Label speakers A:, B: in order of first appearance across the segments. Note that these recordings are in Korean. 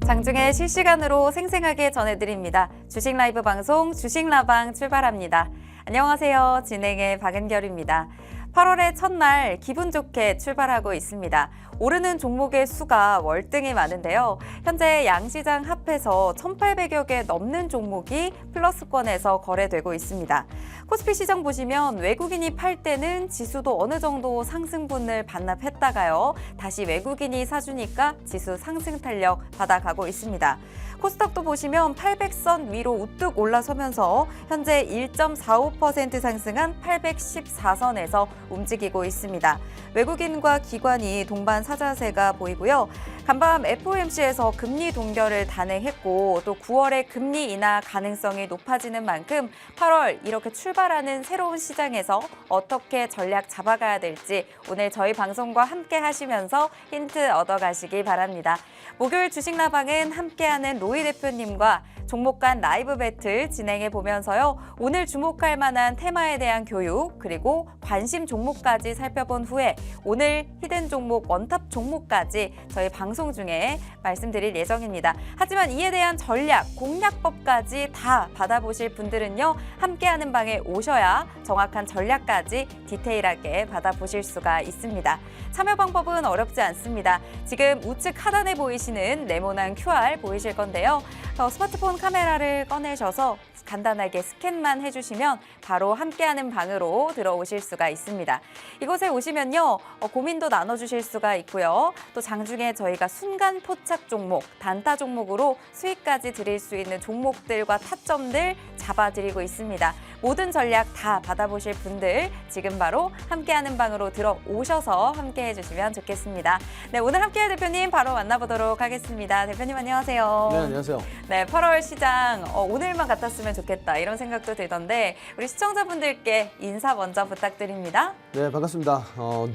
A: 장중에 실시간으로 생생하게 전해드립니다. 주식 라이브 방송 주식라방 출발합니다. 안녕하세요. 진행의 박은결입니다. 8월의 첫날 기분 좋게 출발하고 있습니다. 오르는 종목의 수가 월등히 많은데요. 현재 양시장 합해서 1,800여 개 넘는 종목이 플러스권에서 거래되고 있습니다. 코스피 시장 보시면 외국인이 팔 때는 지수도 어느 정도 상승분을 반납했다가요. 다시 외국인이 사주니까 지수 상승 탄력 받아가고 있습니다. 코스닥도 보시면 800선 위로 우뚝 올라서면서 현재 1.45% 상승한 814선에서 움직이고 있습니다. 외국인과 기관이 동반 사자세가 보이고요. 간밤 FOMC에서 금리 동결을 단행했고 또 9월에 금리 인하 가능성이 높아지는 만큼 8월 이렇게 출발하는 새로운 시장에서 어떻게 전략 잡아가야 될지 오늘 저희 방송과 함께 하시면서 힌트 얻어가시기 바랍니다. 목요일 주식라방은 함께하는 로이 대표님과 종목 간 라이브 배틀 진행해 보면서요. 오늘 주목할 만한 테마에 대한 교육 그리고 관심 종목까지 살펴본 후에 오늘 히든 종목 원탑 종목까지 저희 방송 중에 말씀드릴 예정입니다. 하지만 이에 대한 전략, 공략법까지 다 받아보실 분들은요. 함께하는 방에 오셔야 정확한 전략까지 디테일하게 받아보실 수가 있습니다. 참여 방법은 어렵지 않습니다. 지금 우측 하단에 보이시는 네모난 QR 보이실 건데요. 스마트폰 카메라를 꺼내셔서 간단하게 스캔만 해주시면 바로 함께하는 방으로 들어오실 수가 있습니다. 이곳에 오시면요. 고민도 나눠주실 수가 있고요. 또 장중에 저희가 순간 포착 종목, 단타 종목으로 수익까지 드릴 수 있는 종목들과 타점들 잡아드리고 있습니다. 모든 전략 다 받아보실 분들 지금 바로 함께하는 방으로 들어오셔서 함께해 주시면 좋겠습니다. 네, 오늘 함께할 대표님 바로 만나보도록 하겠습니다. 대표님 안녕하세요.
B: 네, 안녕하세요.
A: 네, 8월 시장 오늘만 같았으면 좋겠다 이런 생각도 들던데 우리 시청자분들께 인사 먼저 부탁드립니다.
B: 네, 반갑습니다.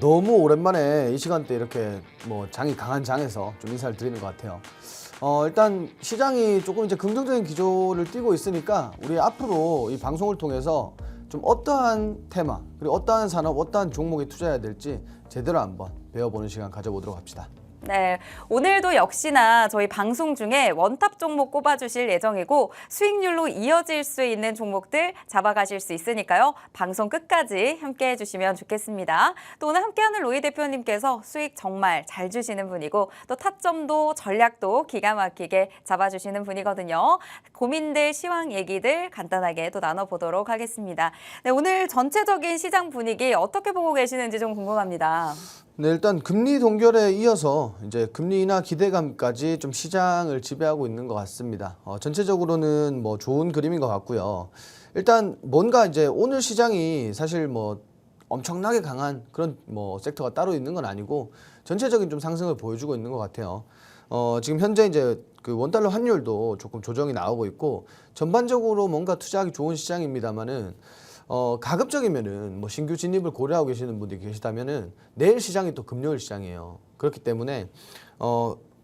B: 너무 오랜만에 이 시간대 이렇게 장이 강한 장에서 좀 인사를 드리는 것 같아요. 일단 시장이 조금 이제 긍정적인 기조를 띠고 있으니까 우리 앞으로 이 방송을 통해서 좀 어떠한 테마 그리고 어떠한 산업, 어떠한 종목에 투자해야 될지 제대로 한번 배워보는 시간 가져보도록 합시다.
A: 네, 오늘도 역시나 저희 방송 중에 원탑 종목 꼽아주실 예정이고 수익률로 이어질 수 있는 종목들 잡아가실 수 있으니까요. 방송 끝까지 함께해 주시면 좋겠습니다. 또 오늘 함께하는 로이 대표님께서 수익 정말 잘 주시는 분이고 또 타점도 전략도 기가 막히게 잡아주시는 분이거든요. 고민들, 시황 얘기들 간단하게 또 나눠보도록 하겠습니다. 네, 오늘 전체적인 시장 분위기 어떻게 보고 계시는지 좀 궁금합니다.
B: 네, 일단 금리 동결에 이어서 이제 금리 인하 기대감까지 좀 시장을 지배하고 있는 것 같습니다. 전체적으로는 좋은 그림인 것 같고요. 일단 뭔가 이제 오늘 시장이 사실 엄청나게 강한 그런 섹터가 따로 있는 건 아니고 전체적인 좀 상승을 보여주고 있는 것 같아요. 지금 현재 이제 그 원달러 환율도 조금 조정이 나오고 있고 전반적으로 뭔가 투자하기 좋은 시장입니다만은 가급적이면은 신규 진입을 고려하고 계시는 분들이 계시다면은 내일 시장이 또 금요일 시장이에요. 그렇기 때문에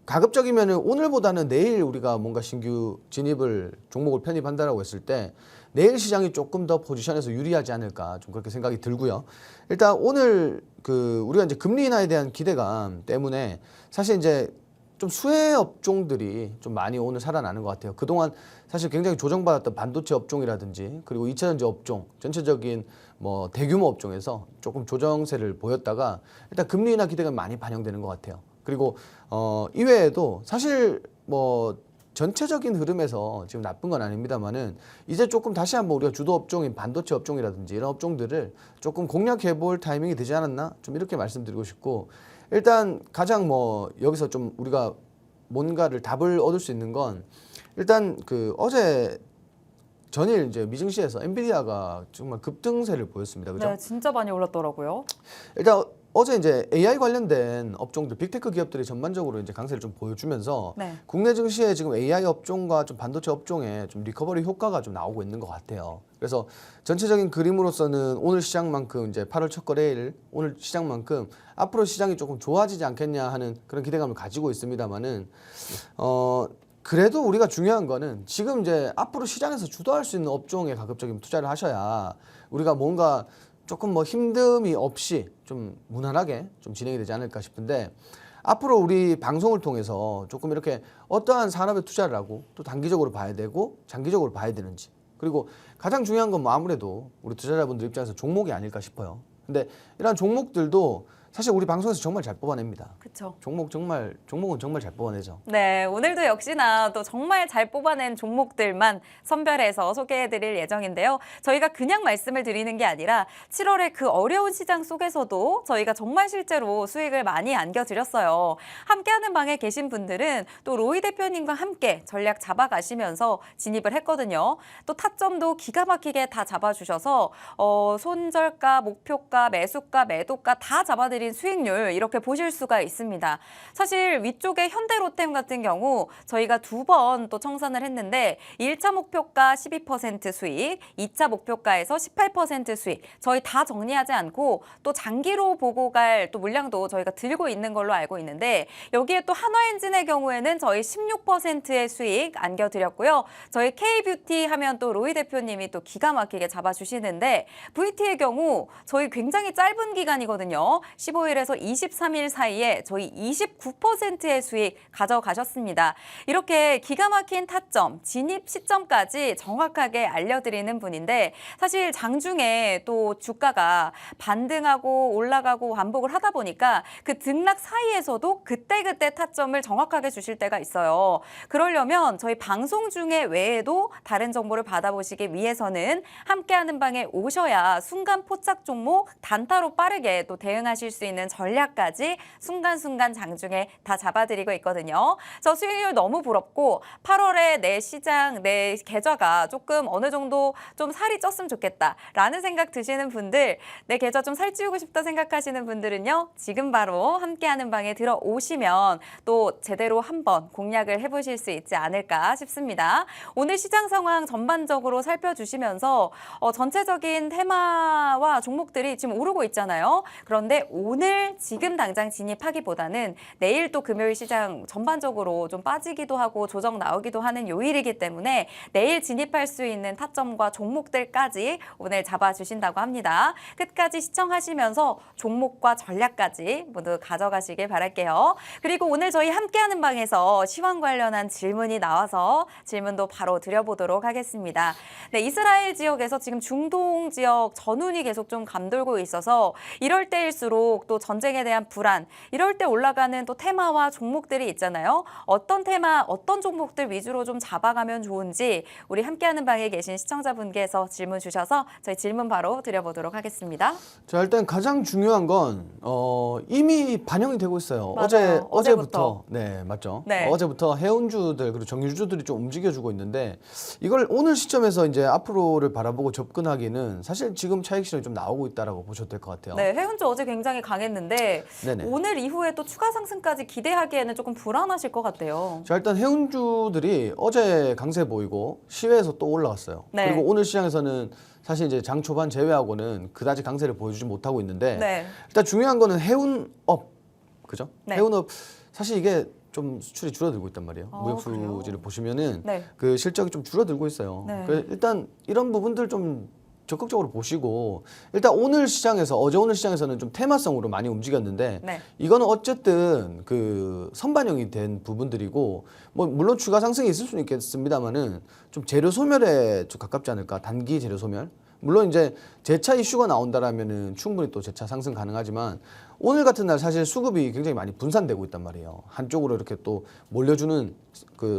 B: 가급적이면은 오늘보다는 내일 우리가 뭔가 신규 진입을 종목을 편입한다라고 했을 때 내일 시장이 조금 더 포지션에서 유리하지 않을까 좀 그렇게 생각이 들고요. 일단 오늘 우리가 이제 금리 인하에 대한 기대감 때문에 사실 이제 좀 수혜 업종들이 좀 많이 오늘 살아나는 것 같아요. 그동안 사실 굉장히 조정받았던 반도체 업종이라든지 그리고 2차전지 업종, 전체적인 대규모 업종에서 조금 조정세를 보였다가 일단 금리 인하 기대감이 많이 반영되는 것 같아요. 그리고 이외에도 사실 전체적인 흐름에서 지금 나쁜 건 아닙니다만은 이제 조금 다시 한번 우리가 주도 업종인 반도체 업종이라든지 이런 업종들을 조금 공략해 볼 타이밍이 되지 않았나? 좀 이렇게 말씀드리고 싶고 일단 가장 여기서 좀 우리가 뭔가를 답을 얻을 수 있는 건 일단 어제 전일 이제 미증시에서 엔비디아가 정말 급등세를 보였습니다. 그죠?
A: 네, 진짜 많이 올랐더라고요.
B: 일단 어제 이제 AI 관련된 업종들, 빅테크 기업들이 전반적으로 이제 강세를 좀 보여주면서
A: 네.
B: 국내 증시에 지금 AI 업종과 좀 반도체 업종에 좀 리커버리 효과가 좀 나오고 있는 것 같아요. 그래서 전체적인 그림으로서는 오늘 시장만큼 이제 8월 첫 거래일 오늘 시장만큼 앞으로 시장이 조금 좋아지지 않겠냐 하는 그런 기대감을 가지고 있습니다만은 그래도 우리가 중요한 거는 지금 이제 앞으로 시장에서 주도할 수 있는 업종에 가급적이면 투자를 하셔야 우리가 뭔가 조금 힘듦이 없이 좀 무난하게 좀 진행이 되지 않을까 싶은데 앞으로 우리 방송을 통해서 조금 이렇게 어떠한 산업에 투자를 하고 또 단기적으로 봐야 되고 장기적으로 봐야 되는지, 그리고 가장 중요한 건 뭐 아무래도 우리 투자자분들 입장에서 종목이 아닐까 싶어요. 근데 이런 종목들도 사실 우리 방송에서 정말 잘 뽑아냅니다.
A: 그렇죠.
B: 종목은 정말 잘 뽑아내죠.
A: 네, 오늘도 역시나 또 정말 잘 뽑아낸 종목들만 선별해서 소개해드릴 예정인데요. 저희가 그냥 말씀을 드리는 게 아니라 7월에 그 어려운 시장 속에서도 저희가 정말 실제로 수익을 많이 안겨드렸어요. 함께하는 방에 계신 분들은 또 로이 대표님과 함께 전략 잡아가시면서 진입을 했거든요. 또 타점도 기가 막히게 다 잡아주셔서 손절가, 목표가, 매수가, 매도가 다 잡아드린 수익률 이렇게 보실 수가 있습니다. 사실 위쪽에 현대로템 같은 경우 저희가 2번 또 청산을 했는데 1차 목표가 12% 수익, 2차 목표가에서 18% 수익 저희 다 정리하지 않고 또 장기로 보고 갈 또 물량도 저희가 들고 있는 걸로 알고 있는데 여기에 또 한화엔진의 경우에는 저희 16%의 수익 안겨드렸고요. 저희 K뷰티 하면 또 로이 대표님이 또 기가 막히게 잡아주시는데 VT의 경우 저희 굉장히 짧은 기간이거든요. 15일에서 23일 사이에 저희 29%의 수익 가져가셨습니다. 이렇게 기가 막힌 타점, 진입 시점까지 정확하게 알려드리는 분인데 사실 장중에 또 주가가 반등하고 올라가고 반복을 하다 보니까 그 등락 사이에서도 그때그때 타점을 정확하게 주실 때가 있어요. 그러려면 저희 방송 중에 외에도 다른 정보를 받아보시기 위해서는 함께하는 방에 오셔야 순간 포착 종목 단타로 빠르게 또 대응하실 수 있는 전략까지 순간순간 장중에 다 잡아드리고 있거든요. 저 수익률 너무 부럽고 8월에 내 시장, 내 계좌가 조금 어느 정도 좀 살이 쪘으면 좋겠다라는 생각 드시는 분들, 내 계좌 좀 살찌우고 싶다 생각하시는 분들은요. 지금 바로 함께하는 방에 들어오시면 또 제대로 한번 공략을 해보실 수 있지 않을까 싶습니다. 오늘 시장 상황 전반적으로 살펴주시면서 전체적인 테마와 종목들이 지금 오르고 있잖아요. 그런데 오늘 지금 당장 진입하기보다는 내일 또 금요일 시장 전반적으로 좀 빠지기도 하고 조정 나오기도 하는 요일이기 때문에 내일 진입할 수 있는 타점과 종목들까지 오늘 잡아주신다고 합니다. 끝까지 시청하시면서 종목과 전략까지 모두 가져가시길 바랄게요. 그리고 오늘 저희 함께하는 방에서 시황 관련한 질문이 나와서 질문도 바로 드려보도록 하겠습니다. 네, 이스라엘 지역에서 지금 중동 지역 전운이 계속 좀 감돌고 있어서 이럴 때일수록 또 전쟁에 대한 불안, 이럴 때 올라가는 또 테마와 종목들이 있잖아요. 어떤 테마, 어떤 종목들 위주로 좀 잡아가면 좋은지 우리 함께하는 방에 계신 시청자분께서 질문 주셔서 저희 질문 바로 드려보도록 하겠습니다.
B: 자, 일단 가장 중요한 건 이미 반영이 되고 있어요.
A: 맞아요.
B: 어제부터. 네, 맞죠.
A: 네.
B: 어제부터 해운주들 그리고 정유주들이 좀 움직여주고 있는데 이걸 오늘 시점에서 이제 앞으로를 바라보고 접근하기는 사실 지금 차익 실현이 좀 나오고 있다라고 보셔도 될 것 같아요.
A: 네, 해운주 어제 굉장히 강했는데
B: 네네.
A: 오늘 이후에 또 추가 상승까지 기대하기에는 조금 불안하실 것 같아요.
B: 자, 일단 해운주들이 어제 강세 보이고 시외에서 또 올라갔어요.
A: 네.
B: 그리고 오늘 시장에서는 사실 이제 장 초반 제외하고는 그다지 강세를 보여주지 못하고 있는데
A: 네.
B: 일단 중요한 거는 해운업, 그죠?
A: 네.
B: 해운업 사실 이게 좀 수출이 줄어들고 있단 말이에요.
A: 아,
B: 무역
A: 그래요?
B: 수지를 보시면은
A: 네.
B: 그 실적이 좀 줄어들고 있어요.
A: 네.
B: 그래서 일단 이런 부분들 좀 적극적으로 보시고 일단 오늘 시장에서 어제 오늘 시장에서는 좀 테마성으로 많이 움직였는데
A: 네.
B: 이거는 어쨌든 그 선반영이 된 부분들이고 뭐 물론 추가 상승이 있을 수는 있겠습니다만은 좀 재료 소멸에 좀 가깝지 않을까. 단기 재료 소멸. 물론 이제 재차 이슈가 나온다라면은 충분히 또 재차 상승 가능하지만 오늘 같은 날 사실 수급이 굉장히 많이 분산되고 있단 말이에요. 한쪽으로 이렇게 또 몰려주는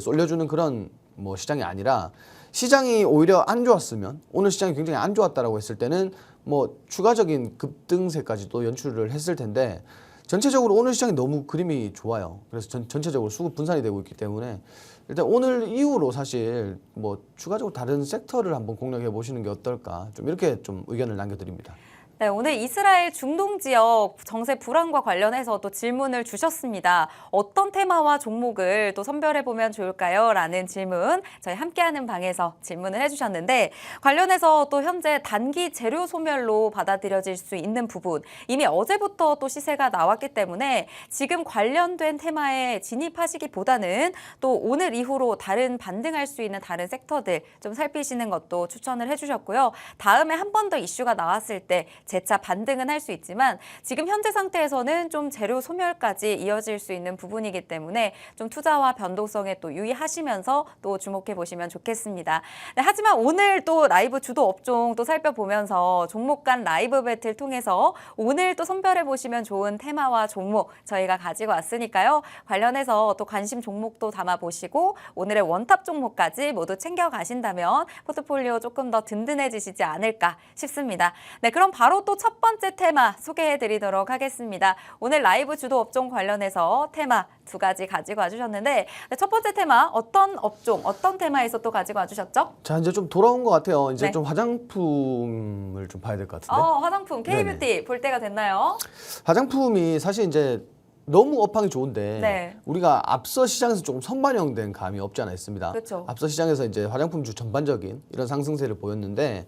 B: 쏠려주는 그런 뭐 시장이 아니라 시장이 오히려 안 좋았으면 오늘 시장이 굉장히 안 좋았다라고 했을 때는 뭐 추가적인 급등세까지도 연출을 했을 텐데 전체적으로 오늘 시장이 너무 그림이 좋아요. 그래서 전체적으로 수급 분산이 되고 있기 때문에 일단 오늘 이후로 사실 뭐 추가적으로 다른 섹터를 한번 공략해 보시는 게 어떨까 좀 이렇게 좀 의견을 남겨드립니다.
A: 네, 오늘 이스라엘 중동 지역 정세 불안과 관련해서 또 질문을 주셨습니다. 어떤 테마와 종목을 또 선별해보면 좋을까요? 라는 질문 저희 함께하는 방에서 질문을 해주셨는데 관련해서 또 현재 단기 재료 소멸로 받아들여질 수 있는 부분 이미 어제부터 또 시세가 나왔기 때문에 지금 관련된 테마에 진입하시기보다는 또 오늘 이후로 다른 반등할 수 있는 다른 섹터들 좀 살피시는 것도 추천을 해주셨고요. 다음에 한 번 더 이슈가 나왔을 때 재차 반등은 할 수 있지만 지금 현재 상태에서는 좀 재료 소멸까지 이어질 수 있는 부분이기 때문에 좀 투자와 변동성에 또 유의하시면서 또 주목해 보시면 좋겠습니다. 네, 하지만 오늘 또 라이브 주도 업종 또 살펴보면서 종목 간 라이브 배틀 통해서 오늘 또 선별해 보시면 좋은 테마와 종목 저희가 가지고 왔으니까요. 관련해서 또 관심 종목도 담아 보시고 오늘의 원탑 종목까지 모두 챙겨 가신다면 포트폴리오 조금 더 든든해지시지 않을까 싶습니다. 네, 그럼 바로 또 첫 번째 테마 소개해 드리도록 하겠습니다. 오늘 라이브 주도 업종 관련해서 테마 두 가지 가지고 와주셨는데 네, 첫 번째 테마 어떤 업종, 어떤 테마에서 또 가지고 와주셨죠?
B: 자, 이제 좀 돌아온 것 같아요. 이제
A: 네.
B: 좀 화장품을 좀 봐야 될 것 같은데.
A: 화장품 K뷰티 볼 때가 됐나요?
B: 화장품이 사실 이제 너무 업황이 좋은데
A: 네.
B: 우리가 앞서 시장에서 조금 선반영된 감이 없지 않아 있습니다.
A: 그렇죠.
B: 앞서 시장에서 이제 화장품주 전반적인 이런 상승세를 보였는데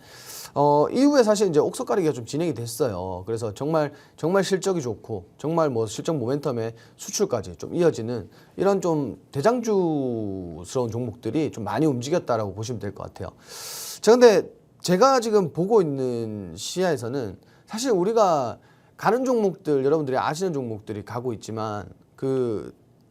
B: 이후에 사실 이제 옥석 가리기가 좀 진행이 됐어요. 그래서 정말 실적이 좋고 정말 뭐 실적 모멘텀에 수출까지 좀 이어지는 이런 좀 대장주스러운 종목들이 좀 많이 움직였다라고 보시면 될 것 같아요. 자, 근데 제가 지금 보고 있는 시야에서는 사실 우리가 가는 종목들 여러분들이 아시는 종목들이 가고 있지만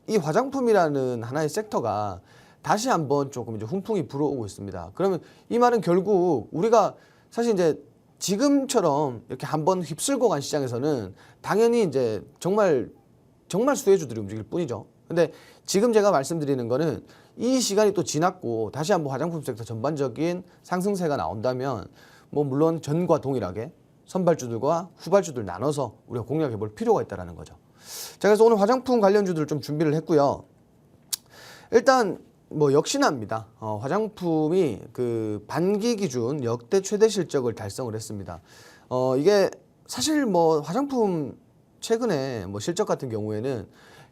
B: 이 화장품이라는 하나의 섹터가 다시 한번 조금 이제 훈풍이 불어오고 있습니다. 그러면 이 말은 결국 우리가 사실 이제 지금처럼 이렇게 한번 휩쓸고 간 시장에서는 당연히 이제 정말 수혜주들이 움직일 뿐이죠. 근데 지금 제가 말씀드리는 거는 이 시간이 또 지났고 다시 한번 화장품 섹터 전반적인 상승세가 나온다면 뭐 물론 전과 동일하게 선발주들과 후발주들 나눠서 우리가 공략해 볼 필요가 있다는 거죠. 자, 그래서 오늘 화장품 관련주들을 좀 준비를 했고요. 일단 뭐 역시나입니다. 화장품이 반기 기준 역대 최대 실적을 달성을 했습니다. 이게 사실 뭐 화장품 최근에 뭐 실적 같은 경우에는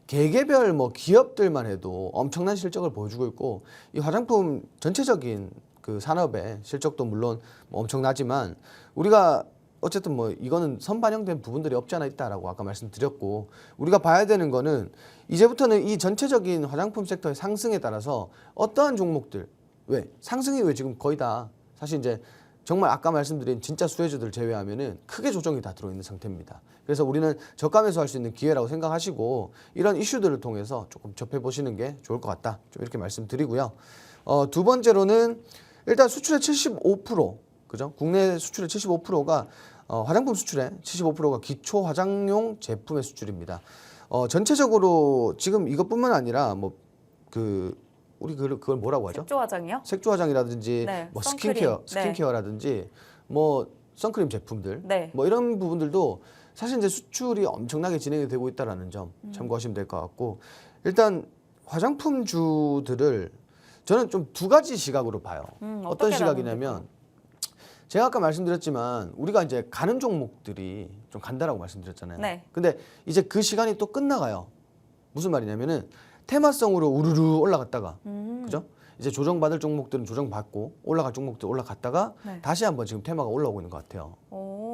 B: 개개별 뭐 기업들만 해도 엄청난 실적을 보여주고 있고 이 화장품 전체적인 산업의 실적도 물론 뭐 엄청나지만 우리가 어쨌든 뭐 이거는 선반영된 부분들이 없지 않아 있다라고 아까 말씀드렸고 우리가 봐야 되는 거는 이제부터는 이 전체적인 화장품 섹터의 상승에 따라서 어떠한 종목들 상승이 왜 지금 거의 다 사실 이제 정말 아까 말씀드린 진짜 수혜주들 제외하면은 크게 조정이 다 들어있는 상태입니다. 그래서 우리는 저가 매수할 수 있는 기회라고 생각하시고 이런 이슈들을 통해서 조금 접해보시는 게 좋을 것 같다. 좀 이렇게 말씀드리고요. 두 번째로는 일단 수출의 75% 그죠? 국내 수출의 75%가 화장품 수출의 75%가 기초 화장용 제품의 수출입니다. 전체적으로 지금 이것뿐만 아니라 우리 그걸 뭐라고 하죠?
A: 색조 화장이요?
B: 색조 화장이라든지
A: 네,
B: 뭐
A: 선크림.
B: 스킨케어라든지 뭐 선크림 제품들
A: 네.
B: 뭐 이런 부분들도 사실 이제 수출이 엄청나게 진행이 되고 있다라는 점 참고하시면 될 것 같고 일단 화장품주들을 저는 좀 두 가지 시각으로 봐요. 어떤 시각이냐면 제가 아까 말씀드렸지만 우리가 이제 가는 종목들이 좀 간다라고 말씀드렸잖아요.
A: 네.
B: 근데 이제 그 시간이 또 끝나가요. 무슨 말이냐면은 테마성으로 우르르 올라갔다가 그죠? 이제 조정받을 종목들은 조정받고 올라갈 종목들 올라갔다가
A: 네.
B: 다시 한번 지금 테마가 올라오고 있는 것 같아요.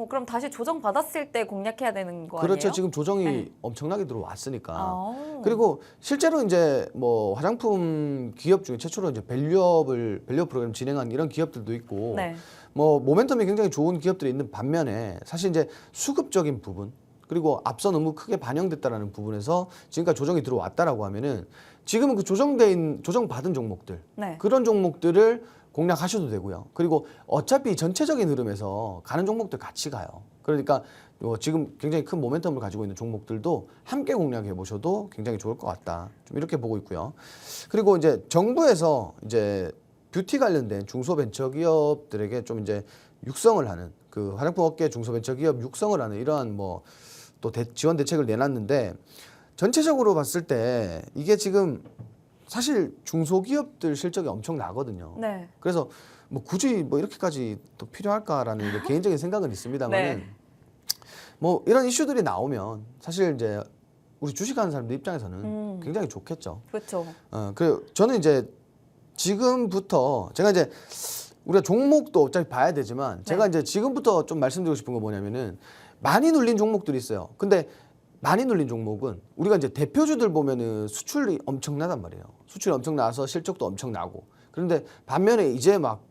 A: 그럼 다시 조정 받았을 때 공략해야 되는 거
B: 그렇죠.
A: 아니에요?
B: 지금 조정이
A: 네.
B: 엄청나게 들어왔으니까.
A: 아.
B: 그리고 실제로 이제 뭐 화장품 기업 중에 최초로 이제 밸류업 프로그램 진행한 이런 기업들도 있고
A: 네.
B: 뭐 모멘텀이 굉장히 좋은 기업들이 있는 반면에 사실 이제 수급적인 부분 그리고 앞서 너무 크게 반영됐다라는 부분에서 지금까지 조정이 들어왔다라고 하면은 지금은 그 조정받은 종목들
A: 네.
B: 그런 종목들을 공략하셔도 되고요. 그리고 어차피 전체적인 흐름에서 가는 종목들 같이 가요. 그러니까 지금 굉장히 큰 모멘텀을 가지고 있는 종목들도 함께 공략해 보셔도 굉장히 좋을 것 같다. 좀 이렇게 보고 있고요. 그리고 이제 정부에서 이제 뷰티 관련된 중소벤처기업들에게 좀 이제 육성을 하는 화장품 업계 중소벤처기업 육성을 하는 이러한 뭐 또 지원 대책을 내놨는데 전체적으로 봤을 때 이게 지금 사실 중소기업들 실적이 엄청 나거든요.
A: 네.
B: 그래서 뭐 굳이 뭐 이렇게까지 또 필요할까라는 개인적인 생각은 있습니다만은
A: 네.
B: 뭐 이런 이슈들이 나오면 사실 이제 우리 주식하는 사람들 입장에서는 굉장히 좋겠죠.
A: 그렇죠.
B: 그 저는 이제 지금부터 제가 이제 우리가 종목도 어차피 봐야 되지만 제가 이제 지금부터 좀 말씀드리고 싶은 거 뭐냐면은 많이 눌린 종목들이 있어요. 근데 많이 눌린 종목은 우리가 이제 대표주들 보면은 수출이 엄청나단 말이에요. 수출이 엄청나서 실적도 엄청나고. 그런데 반면에 이제 막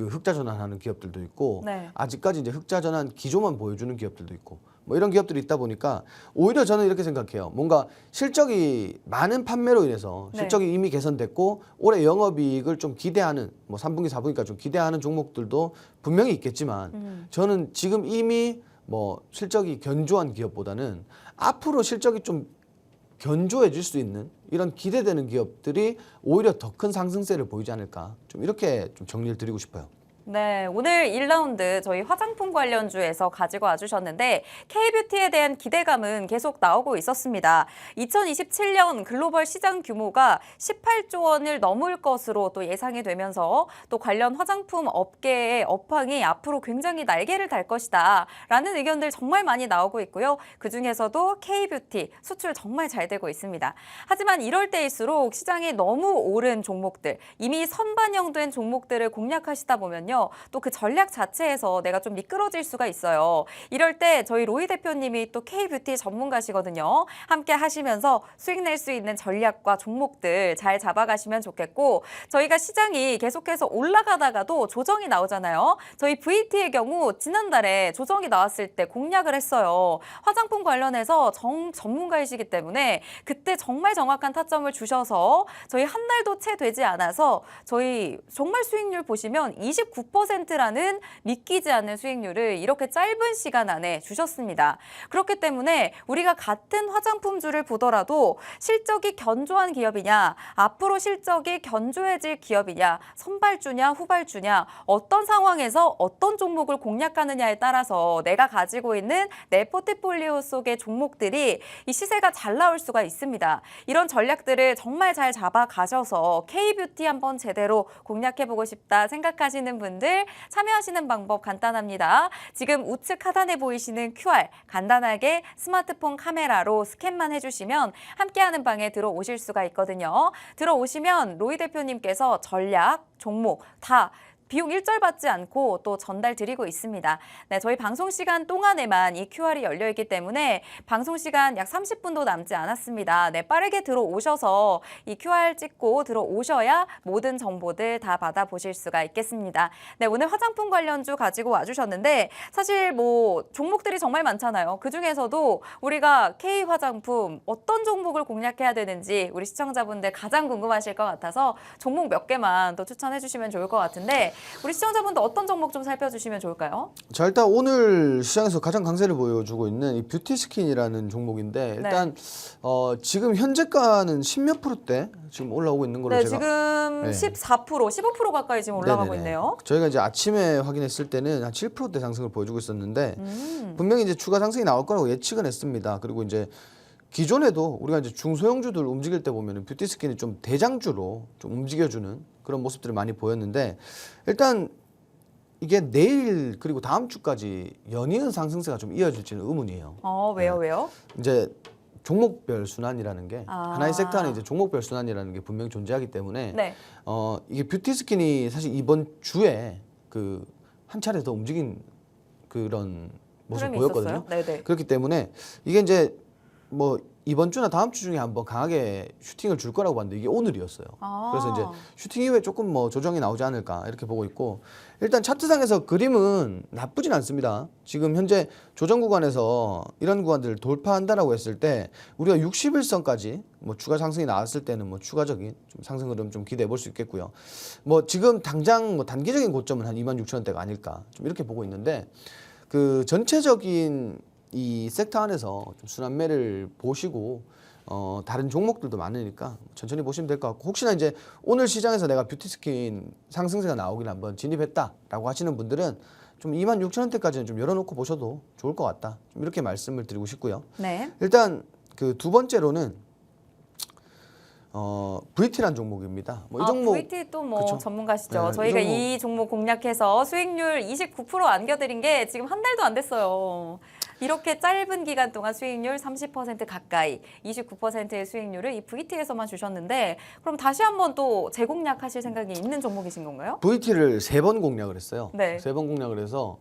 B: 그 흑자 전환하는 기업들도 있고
A: 네.
B: 아직까지 이제 흑자 전환 기조만 보여주는 기업들도 있고 뭐 이런 기업들이 있다 보니까 오히려 저는 이렇게 생각해요. 뭔가 실적이 많은 판매로 인해서
A: 네.
B: 실적이 이미 개선됐고 올해 영업이익을 좀 기대하는 뭐 3분기, 4분기까지 좀 기대하는 종목들도 분명히 있겠지만 저는 지금 이미 뭐 실적이 견조한 기업보다는 앞으로 실적이 좀 견조해질 수 있는 이런 기대되는 기업들이 오히려 더 큰 상승세를 보이지 않을까 좀 이렇게 좀 정리를 드리고 싶어요.
A: 네, 오늘 1라운드 저희 화장품 관련주에서 가지고 와주셨는데 K뷰티에 대한 기대감은 계속 나오고 있었습니다. 2027년 글로벌 시장 규모가 18조 원을 넘을 것으로 또 예상이 되면서 또 관련 화장품 업계의 업황이 앞으로 굉장히 날개를 달 것이다 라는 의견들 정말 많이 나오고 있고요. 그중에서도 K뷰티 수출 정말 잘 되고 있습니다. 하지만 이럴 때일수록 시장이 너무 오른 종목들, 이미 선반영된 종목들을 공략하시다 보면요. 또 그 전략 자체에서 내가 좀 미끄러질 수가 있어요. 이럴 때 저희 로이 대표님이 또 K뷰티 전문가시거든요. 함께 하시면서 수익 낼 수 있는 전략과 종목들 잘 잡아가시면 좋겠고 저희가 시장이 계속해서 올라가다가도 조정이 나오잖아요. 저희 VT의 경우 지난달에 조정이 나왔을 때 공략을 했어요. 화장품 관련해서 전문가이시기 때문에 그때 정말 정확한 타점을 주셔서 저희 한 달도 채 되지 않아서 저희 정말 수익률 보시면 29%라는 믿기지 않는 수익률을 이렇게 짧은 시간 안에 주셨습니다. 그렇기 때문에 우리가 같은 화장품주를 보더라도 실적이 견조한 기업이냐, 앞으로 실적이 견조해질 기업이냐, 선발주냐, 후발주냐, 어떤 상황에서 어떤 종목을 공략하느냐에 따라서 내가 가지고 있는 내 포트폴리오 속의 종목들이 이 시세가 잘 나올 수가 있습니다. 이런 전략들을 정말 잘 잡아가셔서 K뷰티 한번 제대로 공략해보고 싶다 생각하시는 분들 참여하시는 방법 간단합니다. 지금 우측 하단에 보이시는 QR 간단하게 스마트폰 카메라로 스캔만 해주시면 함께하는 방에 들어오실 수가 있거든요. 들어오시면 로이 대표님께서 전략, 종목 다 비용 일절 받지 않고 또 전달 드리고 있습니다. 네, 저희 방송 시간 동안에만 이 QR이 열려 있기 때문에 방송 시간 약 30분도 남지 않았습니다. 네, 빠르게 들어오셔서 이 QR 찍고 들어오셔야 모든 정보들 다 받아보실 수가 있겠습니다. 네, 오늘 화장품 관련주 가지고 와주셨는데 사실 뭐 종목들이 정말 많잖아요. 그중에서도 우리가 K화장품 어떤 종목을 공략해야 되는지 우리 시청자분들 가장 궁금하실 것 같아서 종목 몇 개만 또 추천해 주시면 좋을 것 같은데 우리 시청자분들 어떤 종목 좀 살펴주시면 좋을까요?
B: 자, 일단 오늘 시장에서 가장 강세를 보여주고 있는 이 뷰티스킨이라는 종목인데 일단 지금 현재가는 10몇 프로대 지금 올라오고 있는 걸로
A: 네,
B: 제가
A: 지금 14%, 15% 가까이 지금 올라가고
B: 네네네.
A: 있네요.
B: 저희가 이제 아침에 확인했을 때는 한 7%대 상승을 보여주고 있었는데 분명히 이제 추가 상승이 나올 거라고 예측은 했습니다. 그리고 이제 기존에도 우리가 이제 중소형주들 움직일 때 보면은 뷰티스킨이 좀 대장주로 좀 움직여주는 그런 모습들을 많이 보였는데 일단 이게 내일 그리고 다음 주까지 연이은 상승세가 좀 이어질지는 의문이에요.
A: 왜요?
B: 이제 종목별 순환이라는 게
A: 아.
B: 하나의 섹터 안에 이제 종목별 순환이라는 게 분명히 존재하기 때문에
A: 네.
B: 이게 뷰티스킨이 사실 이번 주에 그 한 차례 더 움직인 그런 모습을
A: 흐름이
B: 보였거든요.
A: 있었어요? 네네.
B: 그렇기 때문에 이게 이제 뭐 이번 주나 다음 주 중에 한번 강하게 슈팅을 줄 거라고 봤는데 이게 오늘이었어요. 그래서 이제 슈팅 이후에 조금 뭐 조정이 나오지 않을까 이렇게 보고 있고 일단 차트상에서 그림은 나쁘진 않습니다. 지금 현재 조정 구간에서 이런 구간들을 돌파한다라고 했을 때 우리가 61선까지 뭐 추가 상승이 나왔을 때는 뭐 추가적인 좀 상승 흐름 좀 기대해 볼 수 있겠고요. 뭐 지금 당장 뭐 단기적인 고점은 한 26,000원대가 아닐까 좀 이렇게 보고 있는데 그 전체적인 이 섹터 안에서 좀 순환매를 보시고 다른 종목들도 많으니까 천천히 보시면 될 것 같고 혹시나 이제 오늘 시장에서 내가 뷰티스킨 상승세가 나오긴 한번 진입했다라고 하시는 분들은 좀 26,000원대까지는 좀 열어놓고 보셔도 좋을 것 같다. 좀 이렇게 말씀을 드리고 싶고요.
A: 네.
B: 일단 그 두 번째로는 VT란 종목입니다. 뭐 이 종목
A: VT 또 뭐
B: 그쵸?
A: 전문가시죠.
B: 네,
A: 저희가
B: 이
A: 이 종목 공략해서 수익률 29% 안겨드린 게 지금 한 달도 안 됐어요. 이렇게 짧은 기간 동안 수익률 30% 가까이, 29%의 수익률을 이 VT에서만 주셨는데 그럼 다시 한번 또 재공략하실 생각이 있는 종목이신 건가요?
B: VT를 3번 공략을 했어요.
A: 네.
B: 3번 공략을 해서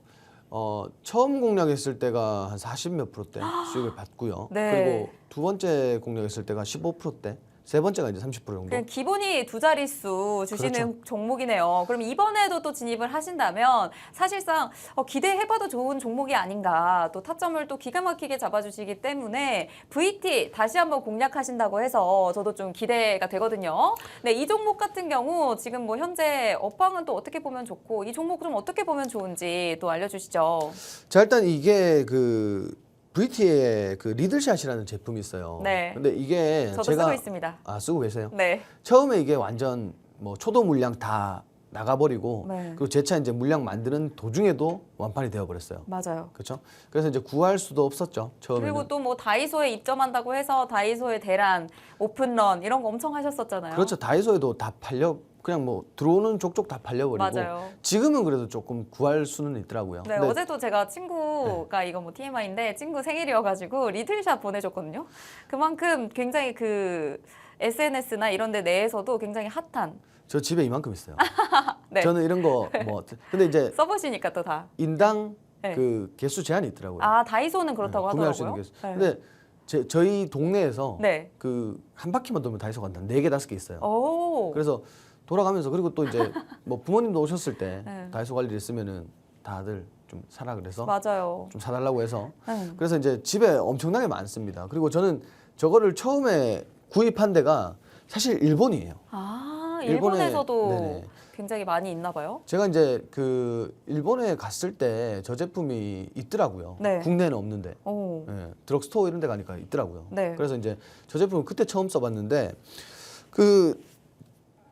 B: 처음 공략했을 때가 한 40몇 %대 수익을 받고요.
A: 네.
B: 그리고 두 번째 공략했을 때가 15%대 세 번째가 이제 30% 정도.
A: 그냥 기본이 두 자릿수 주시는
B: 그렇죠.
A: 종목이네요. 그럼 이번에도 또 진입을 하신다면 사실상 기대해봐도 좋은 종목이 아닌가. 또 타점을 또 기가 막히게 잡아주시기 때문에 VT 다시 한번 공략하신다고 해서 저도 좀 기대가 되거든요. 네, 이 종목 같은 경우 지금 뭐 현재 업황은 또 어떻게 보면 좋고 이 종목 좀 어떻게 보면 좋은지 또 알려주시죠.
B: 자, 일단 이게 그 VT의 그 리들샷이라는 제품이 있어요.
A: 네.
B: 근데 이게
A: 저도
B: 제가
A: 쓰고 있습니다.
B: 쓰고 계세요?
A: 네.
B: 처음에 이게 완전 뭐 초도 물량 다 나가버리고
A: 네.
B: 그리고 제 차 이제 물량 만드는 도중에도 완판이 되어버렸어요.
A: 맞아요.
B: 그렇죠? 그래서 이제 구할 수도 없었죠. 처음에는.
A: 그리고 또 뭐 다이소에 입점한다고 해서 다이소의 대란, 오픈런 이런 거 엄청 하셨었잖아요.
B: 그렇죠. 다이소에도 다 팔려 그냥 뭐 들어오는 족족 다 팔려버리고
A: 맞아요.
B: 지금은 그래도 조금 구할 수는 있더라고요.
A: 네,
B: 근데
A: 어제도 제가 친구가 이거 뭐 TMI인데 친구 생일이어가지고 리틀샷 보내줬거든요. 그만큼 굉장히 그 SNS나 이런 데 내에서도 굉장히 핫한
B: 저 집에 이만큼 있어요.
A: 네.
B: 저는 이런 거 뭐 근데 이제
A: 써보시니까 또 다.
B: 인당
A: 네.
B: 그 개수 제한이 있더라고요.
A: 아, 다이소는 그렇다고
B: 네, 구매할 수 있는
A: 하더라고요.
B: 개수.
A: 네.
B: 근데 저희 동네에서
A: 네.
B: 그 한 바퀴만 돌면 다이소가 한 4개, 5개 있어요.
A: 오.
B: 그래서 돌아가면서 그리고 또 이제 뭐 부모님도 오셨을 때
A: 네.
B: 다이소 관리를 있으면은 다들 좀 사라 그래서
A: 맞아요.
B: 좀 사달라고 해서
A: 네.
B: 그래서 이제 집에 엄청나게 많습니다. 그리고 저는 저거를 처음에 구입한 데가 사실 일본이에요.
A: 아,
B: 일본에-
A: 일본에서도
B: 네네.
A: 굉장히 많이 있나 봐요.
B: 제가 이제 그 일본에 갔을 때 저 제품이 있더라고요.
A: 네.
B: 국내에는 없는데.
A: 오.
B: 예, 드럭스토어 이런 데 가니까 있더라고요.
A: 네.
B: 그래서 이제 저 제품을 그때 처음 써봤는데 그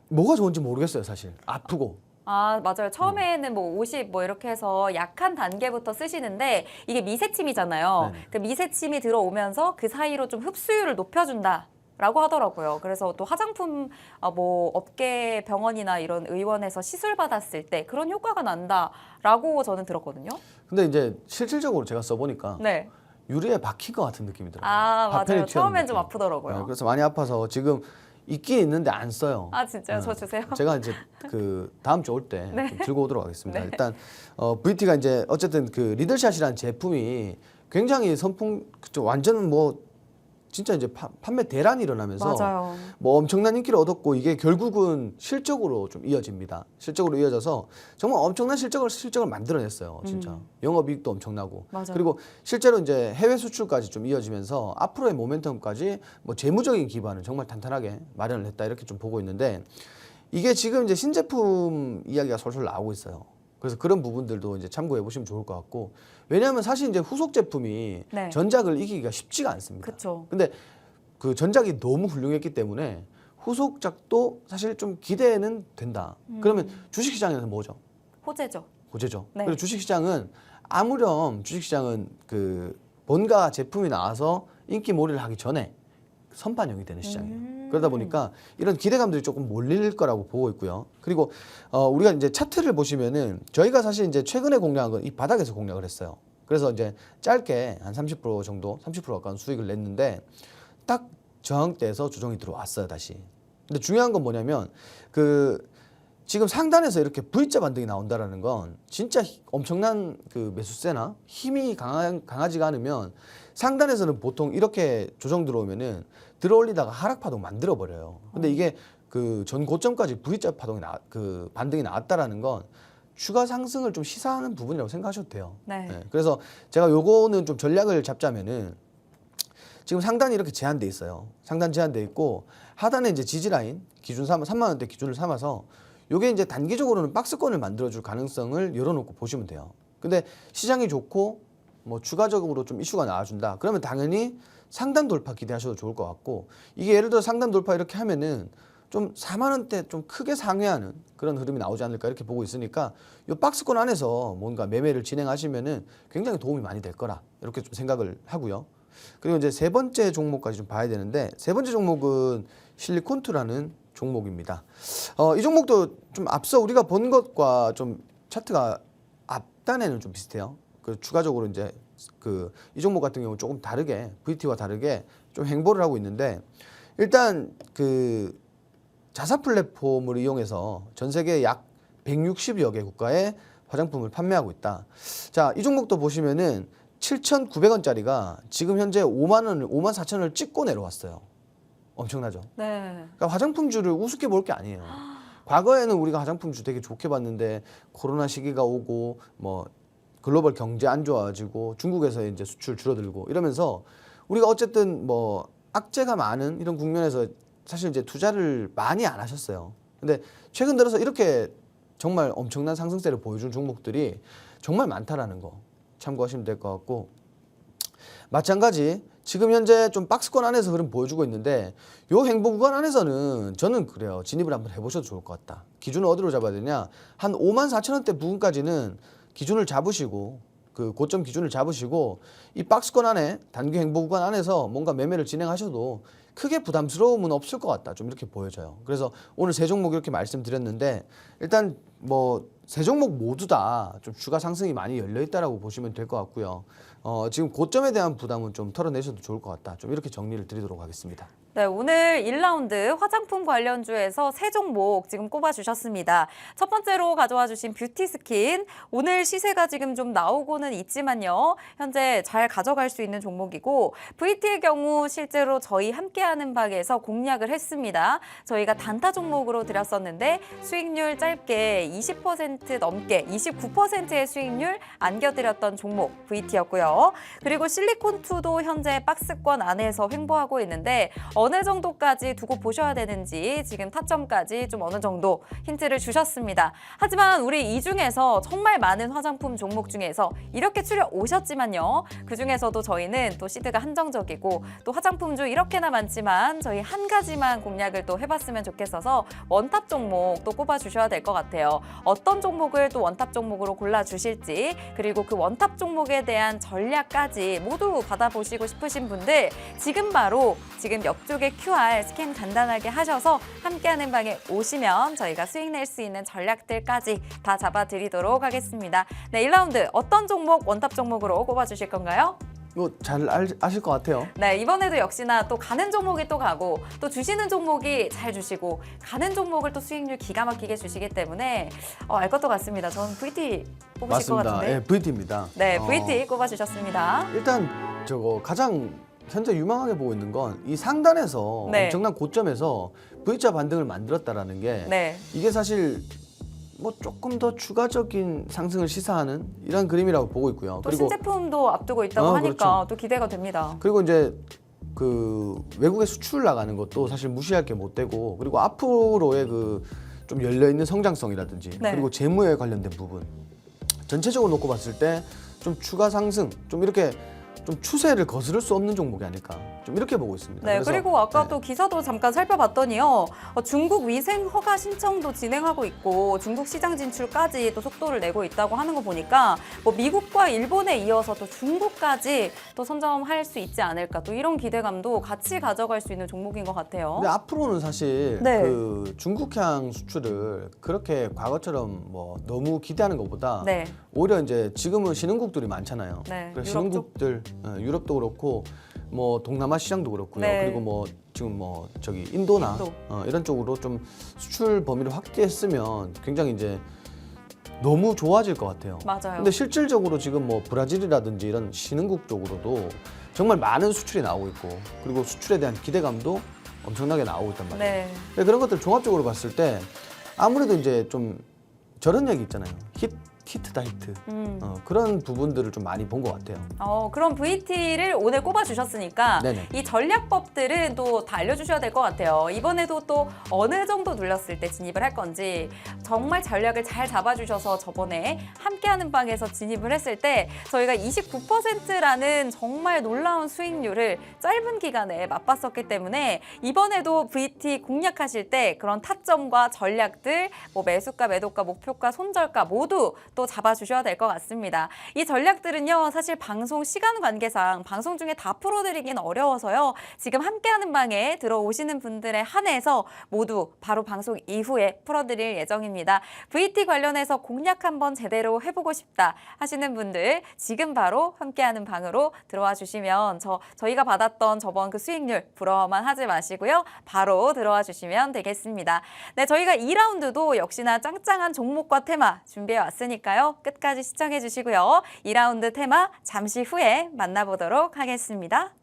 B: 뭐가 좋은지 모르겠어요, 사실. 아프고.
A: 아, 맞아요. 처음에는 뭐 50 뭐 이렇게 해서 약한 단계부터 쓰시는데 이게 미세침이잖아요.
B: 네네.
A: 그 미세침이 들어오면서 그 사이로 좀 흡수율을 높여준다. 라고 하더라고요. 그래서 또 화장품 뭐 업계 병원이나 이런 의원에서 시술 받았을 때 그런 효과가 난다라고 저는 들었거든요.
B: 근데 이제 실질적으로 제가 써보니까
A: 네.
B: 유리에 박힌 것 같은 느낌이 들어요.
A: 아,
B: 파편이
A: 맞아요.
B: 튀어나온
A: 처음엔 좀
B: 느낌.
A: 아프더라고요.
B: 그래서 많이 아파서 지금 있긴 있는데 안 써요.
A: 아, 진짜요?
B: 네.
A: 저 주세요.
B: 제가 이제 그 다음 주 올 때
A: 네.
B: 들고 오도록 하겠습니다.
A: 네.
B: 일단 VT가 이제 어쨌든 그 리들샷이라는 제품이 굉장히 선풍 완전 뭐 진짜 이제 판매 대란이 일어나면서
A: 맞아요.
B: 뭐 엄청난 인기를 얻었고 이게 결국은 실적으로 좀 이어집니다. 실적으로 이어져서 정말 엄청난 실적을 만들어냈어요. 진짜 영업이익도 엄청나고
A: 맞아요.
B: 그리고 실제로 이제 해외 수출까지 좀 이어지면서 앞으로의 모멘텀까지 뭐 재무적인 기반을 정말 탄탄하게 마련을 했다 이렇게 좀 보고 있는데 이게 지금 이제 신제품 이야기가 솔솔 나오고 있어요. 그래서 그런 부분들도 이제 참고해 보시면 좋을 것 같고 왜냐하면 사실 이제 후속 제품이
A: 네.
B: 전작을 이기기가 쉽지가 않습니다.
A: 그렇죠.
B: 근데 그 전작이 너무 훌륭했기 때문에 후속작도 사실 좀 기대는 된다. 그러면 주식시장에서 뭐죠?
A: 호재죠.
B: 호재죠.
A: 네.
B: 그리고 주식시장은 아무렴 주식시장은 그 뭔가 제품이 나와서 인기몰이를 하기 전에 선반영이 되는 시장이에요. 그러다 보니까 이런 기대감들이 조금 몰릴 거라고 보고 있고요. 그리고 우리가 이제 차트를 보시면은 저희가 사실 이제 최근에 공략한 건 이 바닥에서 공략을 했어요. 그래서 이제 짧게 한 30% 정도, 30% 가까운 수익을 냈는데 딱 저항대에서 조정이 들어왔어요, 다시. 근데 중요한 건 뭐냐면 그 지금 상단에서 이렇게 V자 반등이 나온다라는 건 진짜 엄청난 그 매수세나 힘이 강하지가 않으면 상단에서는 보통 이렇게 조정 들어오면은 들어올리다가 하락 파동 만들어 버려요. 근데 이게 그 전 고점까지 V자 파동이 그 반등이 나왔다라는 건 추가 상승을 좀 시사하는 부분이라고 생각하셔도 돼요.
A: 네.
B: 그래서 제가 요거는 좀 전략을 잡자면은 지금 상단이 이렇게 제한돼 있어요. 상단 제한돼 있고 하단에 이제 지지라인 기준 3만 원대 기준을 삼아서 요게 이제 단기적으로는 박스권을 만들어줄 가능성을 열어놓고 보시면 돼요. 근데 시장이 좋고 뭐 추가적으로 좀 이슈가 나와준다. 그러면 당연히 상단 돌파 기대하셔도 좋을 것 같고 이게 예를 들어 상단 돌파 이렇게 하면은 좀 4만 원대 좀 크게 상회하는 그런 흐름이 나오지 않을까 이렇게 보고 있으니까 요 박스권 안에서 뭔가 매매를 진행하시면은 굉장히 도움이 많이 될 거라 이렇게 좀 생각을 하고요. 그리고 이제 세 번째 종목까지 좀 봐야 되는데 세 번째 종목은 실리콘투라는 종목입니다. 이 종목도 좀 앞서 우리가 본 것과 좀 차트가 앞단에는 좀 비슷해요. 그 추가적으로 이제 그 이 종목 같은 경우 조금 다르게 VT와 다르게 좀 행보를 하고 있는데 일단 그 자사 플랫폼을 이용해서 전 세계 약 160여 개 국가에 화장품을 판매하고 있다. 자, 이 종목도 보시면은 7,900원짜리가 지금 현재 5만 4천 원을 찍고 내려왔어요. 엄청나죠.
A: 네.
B: 그러니까 화장품주를 우습게 볼 게 아니에요. 과거에는 우리가 화장품주 되게 좋게 봤는데 코로나 시기가 오고 뭐 글로벌 경제 안 좋아지고 중국에서 이제 수출 줄어들고 이러면서 우리가 어쨌든 뭐 악재가 많은 이런 국면에서 사실 이제 투자를 많이 안 하셨어요. 근데 최근 들어서 이렇게 정말 엄청난 상승세를 보여준 종목들이 정말 많다라는 거 참고하시면 될 것 같고, 마찬가지 지금 현재 좀 박스권 안에서 흐름 보여주고 있는데 요 행보 구간 안에서는 저는 그래요. 진입을 한번 해보셔도 좋을 것 같다. 기준을 어디로 잡아야 되냐? 한 54,000원대 부근까지는 기준을 잡으시고 그 고점 기준을 잡으시고 이 박스권 안에 단기 행보 구간 안에서 뭔가 매매를 진행하셔도 크게 부담스러움은 없을 것 같다. 좀 이렇게 보여져요. 그래서 오늘 세 종목 이렇게 말씀드렸는데 일단 뭐 세 종목 모두 다 좀 주가 상승이 많이 열려 있다라고 보시면 될 것 같고요. 지금 고점에 대한 부담은 좀 털어내셔도 좋을 것 같다. 좀 이렇게 정리를 드리도록 하겠습니다.
A: 네, 오늘 1라운드 화장품 관련주에서 세 종목 지금 꼽아주셨습니다. 첫 번째로 가져와 주신 뷰티 스킨. 오늘 시세가 지금 좀 나오고는 있지만요. 현재 잘 가져갈 수 있는 종목이고, VT의 경우 실제로 저희 함께하는 방에서 공략을 했습니다. 저희가 단타 종목으로 드렸었는데 수익률 짧게 20% 넘게 29%의 수익률 안겨드렸던 종목 VT였고요. 그리고 실리콘2도 현재 박스권 안에서 횡보하고 있는데 어느 정도까지 두고 보셔야 되는지 지금 타점까지 좀 어느 정도 힌트를 주셨습니다. 하지만 우리 이 중에서 정말 많은 화장품 종목 중에서 이렇게 추려 오셨지만요. 그중에서도 저희는 또 시드가 한정적이고 또 화장품주 이렇게나 많지만 저희 한 가지만 공략을 또 해봤으면 좋겠어서 원탑 종목 또 꼽아주셔야 될 것 같아요. 어떤 종목을 또 원탑 종목으로 골라주실지, 그리고 그 원탑 종목에 대한 전략까지 모두 받아보시고 싶으신 분들 지금 바로 지금 옆쪽에 QR 스캔 간단하게 하셔서 함께하는 방에 오시면 저희가 수익 낼 수 있는 전략들까지 다 잡아드리도록 하겠습니다. 네, 1라운드 어떤 종목 원탑 종목으로 꼽아주실 건가요?
B: 이거 잘 아실 것 같아요.
A: 네, 이번에도 역시나 또 가는 종목이 또 가고 또 주시는 종목이 잘 주시고 가는 종목을 또 수익률 기가 막히게 주시기 때문에 알 것도 같습니다. 저는 VT 뽑으실
B: 맞습니다.
A: 것 같은데.
B: 예, VT입니다.
A: 네, VT 꼽아주셨습니다.
B: 일단 저거 가장 현재 유망하게 보고 있는 건 이 상단에서
A: 네.
B: 엄청난 고점에서 V자 반등을 만들었다라는 게
A: 네.
B: 이게 사실 뭐 조금 더 추가적인 상승을 시사하는 이런 그림이라고 보고 있고요.
A: 또 신제품도 앞두고 있다고 하니까
B: 그렇죠.
A: 또 기대가 됩니다.
B: 그리고 이제 그 외국에 수출 나가는 것도 사실 무시할 게 못 되고, 그리고 앞으로의 그 좀 열려 있는 성장성이라든지
A: 네.
B: 그리고 재무에 관련된 부분 전체적으로 놓고 봤을 때 좀 추가 상승, 좀 이렇게 좀 추세를 거스를 수 없는 종목이 아닐까, 좀 이렇게 보고 있습니다.
A: 네,
B: 그래서,
A: 그리고 아까
B: 네.
A: 또 기사도 잠깐 살펴봤더니요. 중국 위생 허가 신청도 진행하고 있고 중국 시장 진출까지 또 속도를 내고 있다고 하는 거 보니까 뭐 미국과 일본에 이어서 또 중국까지 또 선점할 수 있지 않을까, 또 이런 기대감도 같이 가져갈 수 있는 종목인 것 같아요.
B: 근데 앞으로는 사실
A: 네.
B: 그 중국향 수출을 그렇게 과거처럼 뭐 너무 기대하는 것보다
A: 네.
B: 오히려 이제 지금은 신흥국들이 많잖아요.
A: 네,
B: 그래서
A: 유럽 쪽.
B: 신흥국들, 유럽도 그렇고 뭐 동남아 시장도 그렇고요.
A: 네.
B: 그리고 뭐 지금 뭐 저기 인도나
A: 인도.
B: 이런 쪽으로 좀 수출 범위를 확대했으면 굉장히 이제 너무 좋아질 것 같아요.
A: 맞아요.
B: 근데 실질적으로 지금 뭐 브라질이라든지 이런 신흥국 쪽으로도 정말 많은 수출이 나오고 있고, 그리고 수출에 대한 기대감도 엄청나게 나오고 있단 말이에요.
A: 네.
B: 근데 그런 것들 종합적으로 봤을 때 아무래도 이제 좀 저런 얘기 있잖아요. 히트다 히트. 그런 부분들을 좀 많이 본 것 같아요.
A: 그럼 VT를 오늘 꼽아주셨으니까
B: 네네.
A: 이 전략법들은 또 다 알려주셔야 될 것 같아요. 이번에도 또 어느 정도 눌렸을 때 진입을 할 건지 정말 전략을 잘 잡아주셔서 저번에 함께하는 방에서 진입을 했을 때 저희가 29%라는 정말 놀라운 수익률을 짧은 기간에 맛봤었기 때문에 이번에도 VT 공략하실 때 그런 타점과 전략들, 뭐 매수가, 매도가, 목표가, 손절가 모두 또 잡아주셔야 될 것 같습니다. 이 전략들은요, 사실 방송 시간 관계상 방송 중에 다 풀어드리긴 어려워서요. 지금 함께하는 방에 들어오시는 분들에 한해서 모두 바로 방송 이후에 풀어드릴 예정입니다. VT 관련해서 공략 한번 제대로 해보고 싶다 하시는 분들 지금 바로 함께하는 방으로 들어와 주시면 저희가 받았던 저번 그 수익률 부러워만 하지 마시고요. 바로 들어와 주시면 되겠습니다. 네, 저희가 2라운드도 역시나 짱짱한 종목과 테마 준비해 왔으니까요. 끝까지 시청해 주시고요. 2라운드 테마 잠시 후에 만나보도록 하겠습니다.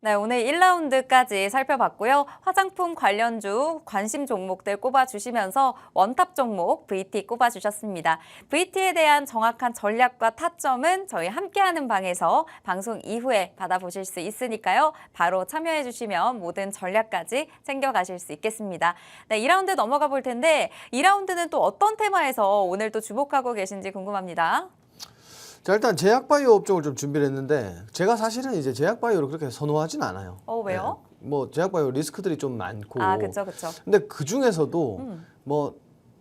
A: 네, 오늘 1라운드까지 살펴봤고요. 화장품 관련주 관심 종목들 꼽아주시면서 원탑 종목 VT 꼽아주셨습니다. VT에 대한 정확한 전략과 타점은 저희 함께하는 방에서 방송 이후에 받아보실 수 있으니까요. 바로 참여해주시면 모든 전략까지 챙겨가실 수 있겠습니다. 네, 2라운드 넘어가 볼 텐데 2라운드는 또 어떤 테마에서 오늘 또 주목하고 계신지 궁금합니다.
B: 자, 일단 제약바이오 업종을 좀 준비를 했는데 제가 사실은 이제 제약바이오를 그렇게 선호하진 않아요.
A: 왜요?
B: 네, 뭐 제약바이오 리스크들이 좀 많고.
A: 그쵸.
B: 근데 그 중에서도 뭐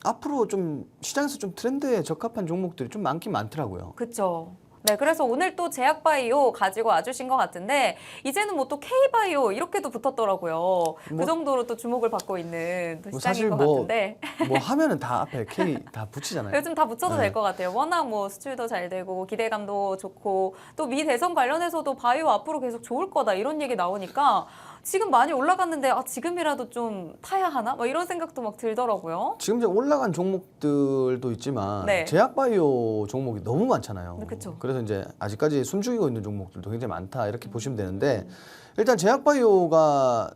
B: 앞으로 좀 시장에서 좀 트렌드에 적합한 종목들이 좀 많긴 많더라고요.
A: 그쵸. 네, 그래서 오늘 또 제약바이오 가지고 와주신 것 같은데 이제는 뭐 또 K바이오 이렇게도 붙었더라고요. 그 정도로 또 주목을 받고 있는 또 시장인 것 같은데.
B: 뭐 하면은 다 앞에 K 다 붙이잖아요.
A: 요즘 다 붙여도 될 것 같아요. 워낙 뭐 수출도 잘 되고 기대감도 좋고 또 미 대선 관련해서도 바이오 앞으로 계속 좋을 거다 이런 얘기 나오니까 지금 많이 올라갔는데 지금이라도 좀 타야 하나? 막 이런 생각도 막 들더라고요.
B: 지금 이제 올라간 종목들도 있지만
A: 네.
B: 제약바이오 종목이 너무 많잖아요.
A: 그쵸.
B: 그래서 이제 아직까지 숨죽이고 있는 종목들도 굉장히 많다 이렇게 보시면 되는데 일단 제약바이오가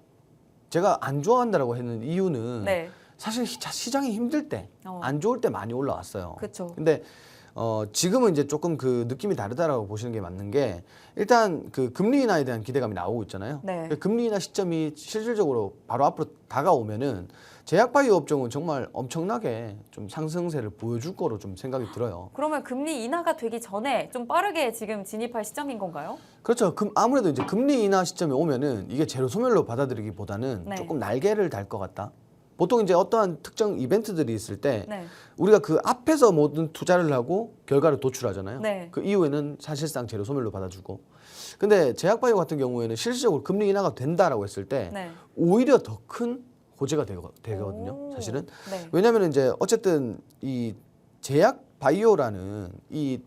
B: 제가 안 좋아한다라고 했는 이유는
A: 네.
B: 사실 시장이 힘들 때, 안 좋을 때 많이 올라왔어요.
A: 그쵸.
B: 근데 지금은 이제 조금 그 느낌이 다르다라고 보시는 게 맞는 게 일단 그 금리 인하에 대한 기대감이 나오고 있잖아요.
A: 네.
B: 금리 인하 시점이 실질적으로 바로 앞으로 다가오면은 제약바이오 업종은 정말 엄청나게 좀 상승세를 보여줄 거로 좀 생각이 들어요.
A: 그러면 금리 인하가 되기 전에 좀 빠르게 지금 진입할 시점인 건가요?
B: 그렇죠. 아무래도 이제 금리 인하 시점이 오면은 이게 제로 소멸로 받아들이기보다는
A: 네.
B: 조금 날개를 달 것 같다. 보통 이제 어떠한 특정 이벤트들이 있을 때
A: 네.
B: 우리가 그 앞에서 모든 투자를 하고 결과를 도출하잖아요.
A: 네.
B: 그 이후에는 사실상 제로 소멸로 받아주고. 근데 제약바이오 같은 경우에는 실질적으로 금리 인하가 된다라고 했을 때
A: 네.
B: 오히려 더 큰 호재가 되거든요. 사실은.
A: 네.
B: 왜냐하면 이제 어쨌든 이 제약바이오라는 이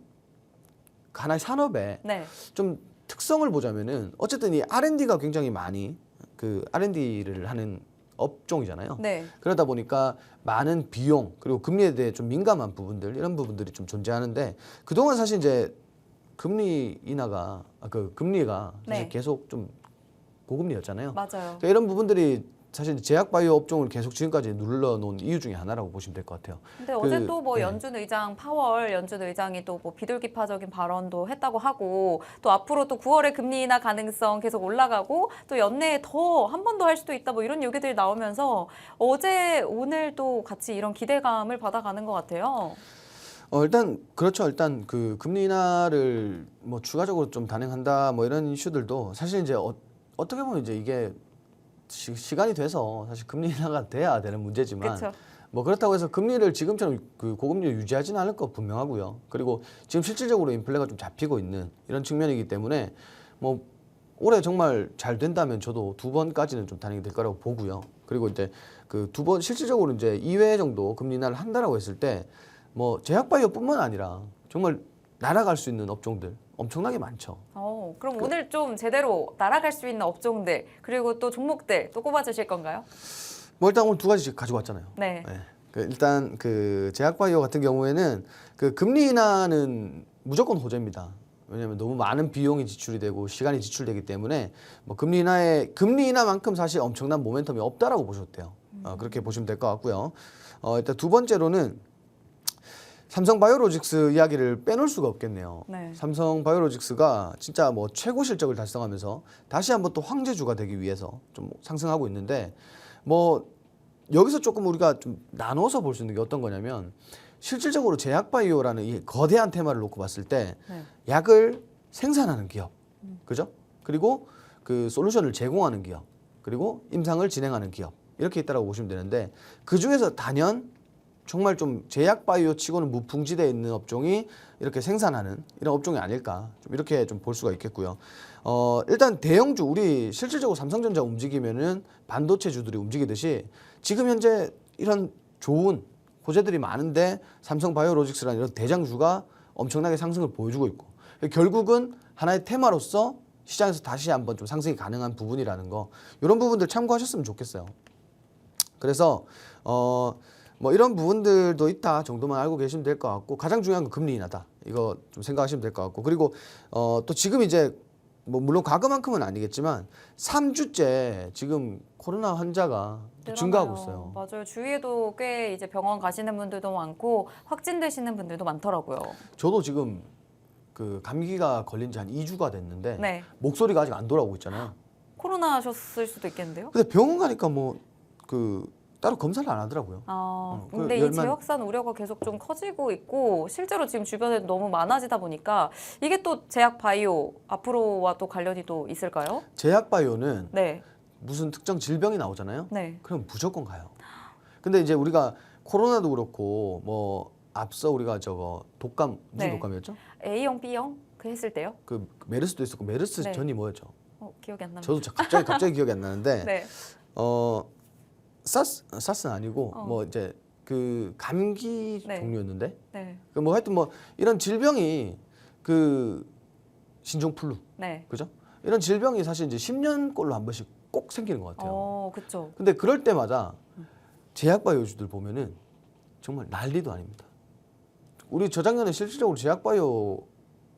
B: 하나의 산업에
A: 네.
B: 좀 특성을 보자면은 어쨌든 이 R&D가 굉장히 많이 그 R&D를 하는 업종이잖아요.
A: 네.
B: 그러다 보니까 많은 비용 그리고 금리에 대해 좀 민감한 부분들 이런 부분들이 좀 존재하는데 그동안 사실 이제 금리 인하가 금리가 사실
A: 네.
B: 계속 좀 고금리였잖아요.
A: 맞아요.
B: 그러니까 이런 부분들이 사실 제약바이오 업종을 계속 지금까지 눌러놓은 이유 중에 하나라고 보시면 될 것 같아요.
A: 근데 어제 또 뭐
B: 네.
A: 연준 의장 파월 연준 의장이 또 뭐 비둘기파적인 발언도 했다고 하고 또 앞으로 또 9월에 금리 인하 가능성 계속 올라가고 또 연내에 더 한 번 더 할 수도 있다 뭐 이런 얘기들이 나오면서 어제 오늘 또 같이 이런 기대감을 받아가는 것 같아요.
B: 일단 그렇죠. 일단 그 금리 인하를 뭐 추가적으로 좀 단행한다 뭐 이런 이슈들도 사실 이제 어떻게 보면 이제 이게 시간이 돼서 사실 금리 인하가 돼야 되는 문제지만
A: 그쵸.
B: 뭐 그렇다고 해서 금리를 지금처럼 그 고금리를 유지하지는 않을 거 분명하고요. 그리고 지금 실질적으로 인플레가 좀 잡히고 있는 이런 측면이기 때문에 뭐 올해 정말 잘 된다면 저도 2번까지는 좀 단행이 될 거라고 보고요. 그리고 이제 그 2번 실질적으로 이제 2회 정도 금리 인하를 한다라고 했을 때 뭐 제약바이오뿐만 아니라 정말 날아갈 수 있는 업종들 엄청나게 많죠.
A: 그럼 오늘 좀 제대로 날아갈 수 있는 업종들 그리고 또 종목들 또 꼽아주실 건가요?
B: 뭐 일단 오늘 2가지 가지고 왔잖아요.
A: 네.
B: 일단 그 제약바이오 같은 경우에는 그 금리 인하는 무조건 호재입니다. 왜냐하면 너무 많은 비용이 지출이 되고 시간이 지출되기 때문에 뭐 금리 인하만큼 사실 엄청난 모멘텀이 없다라고 보셔도 돼요. 그렇게 보시면 될 것 같고요. 일단 두 번째로는 삼성바이오로직스 이야기를 빼놓을 수가 없겠네요.
A: 네.
B: 삼성바이오로직스가 진짜 뭐 최고 실적을 달성하면서 다시 한번 또 황제주가 되기 위해서 좀 상승하고 있는데 뭐 여기서 조금 우리가 좀 나눠서 볼 수 있는 게 어떤 거냐면 실질적으로 제약바이오라는 이 거대한 테마를 놓고 봤을 때
A: 네.
B: 약을 생산하는 기업, 그죠? 그리고 그 솔루션을 제공하는 기업, 그리고 임상을 진행하는 기업 이렇게 있다라고 보시면 되는데 그 중에서 단연 정말 좀 제약바이오 치고는 무풍지대에 있는 업종이 이렇게 생산하는 이런 업종이 아닐까 좀 이렇게 좀 볼 수가 있겠고요. 일단 대형주 우리 실질적으로 삼성전자 움직이면은 반도체주들이 움직이듯이 지금 현재 이런 좋은 호재들이 많은데 삼성바이오로직스라는 이런 대장주가 엄청나게 상승을 보여주고 있고 결국은 하나의 테마로서 시장에서 다시 한번 좀 상승이 가능한 부분이라는 거 이런 부분들 참고하셨으면 좋겠어요. 그래서 뭐 이런 부분들도 있다 정도만 알고 계시면 될 것 같고 가장 중요한 건 금리 인하다 이거 좀 생각하시면 될 것 같고 그리고 또 지금 이제 뭐 물론 과거만큼은 아니겠지만 3주째 지금 코로나 환자가 증가하고 있어요.
A: 맞아요. 주위에도 꽤 이제 병원 가시는 분들도 많고 확진되시는 분들도 많더라고요.
B: 저도 지금 그 감기가 걸린 지 한 2주가 됐는데
A: 네.
B: 목소리가 아직 안 돌아오고 있잖아요.
A: 코로나 하셨을 수도 있겠는데요?
B: 근데 병원 가니까 뭐 그 따로 검사를 안 하더라고요.
A: 근데 이 재확산 우려가 계속 좀 커지고 있고 실제로 지금 주변에 너무 많아지다 보니까 이게 또 제약 바이오 앞으로와 또 관련이 또 있을까요?
B: 제약 바이오는
A: 네.
B: 무슨 특정 질병이 나오잖아요.
A: 네.
B: 그럼 무조건 가요. 근데 이제 우리가 코로나도 그렇고 뭐 앞서 우리가 저거 독감 무슨
A: 네.
B: 독감이었죠?
A: A형, B형 그 했을 때요?
B: 그 메르스도 있었고 메르스
A: 네.
B: 전이 뭐였죠?
A: 기억이 안 납니다.
B: 저도 갑자기 기억이 안 나는데
A: 네.
B: 사스는 아니고 뭐 이제 그 감기
A: 네.
B: 종류였는데
A: 네.
B: 그 뭐 하여튼 뭐 이런 질병이 그 신종플루
A: 네.
B: 그죠? 이런 질병이 사실 이제 10년꼴로 한 번씩 꼭 생기는 것 같아요.
A: 그렇죠.
B: 근데 그럴 때마다 제약바이오주들 보면은 정말 난리도 아닙니다. 우리 저작년에 실질적으로 제약바이오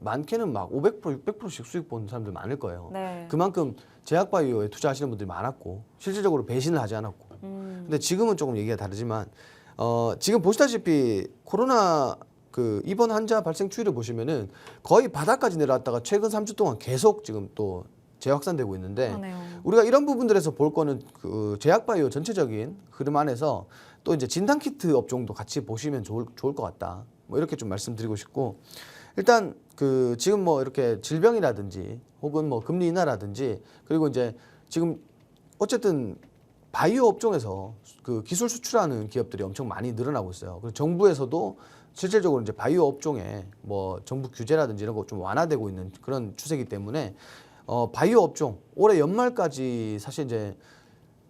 B: 많게는 막 500%, 600%씩 수익 본 사람들 많을 거예요.
A: 네.
B: 그만큼 제약바이오에 투자하시는 분들이 많았고 실질적으로 배신을 하지 않았고. 근데 지금은 조금 얘기가 다르지만 지금 보시다시피 코로나 그 입원 환자 발생 추이를 보시면은 거의 바닥까지 내려왔다가 최근 3주 동안 계속 지금 또 재확산되고 있는데
A: 그러네요.
B: 우리가 이런 부분들에서 볼 거는 그 제약바이오 전체적인 흐름 안에서 또 이제 진단키트 업종도 같이 보시면 좋을 것 같다. 뭐 이렇게 좀 말씀드리고 싶고 일단 그 지금 뭐 이렇게 질병이라든지 혹은 뭐 금리 인하라든지 그리고 이제 지금 어쨌든 바이오 업종에서 그 기술 수출하는 기업들이 엄청 많이 늘어나고 있어요. 그리고 정부에서도 실질적으로 이제 바이오 업종에 뭐 정부 규제라든지 이런 거 좀 완화되고 있는 그런 추세이기 때문에 바이오 업종 올해 연말까지 사실 이제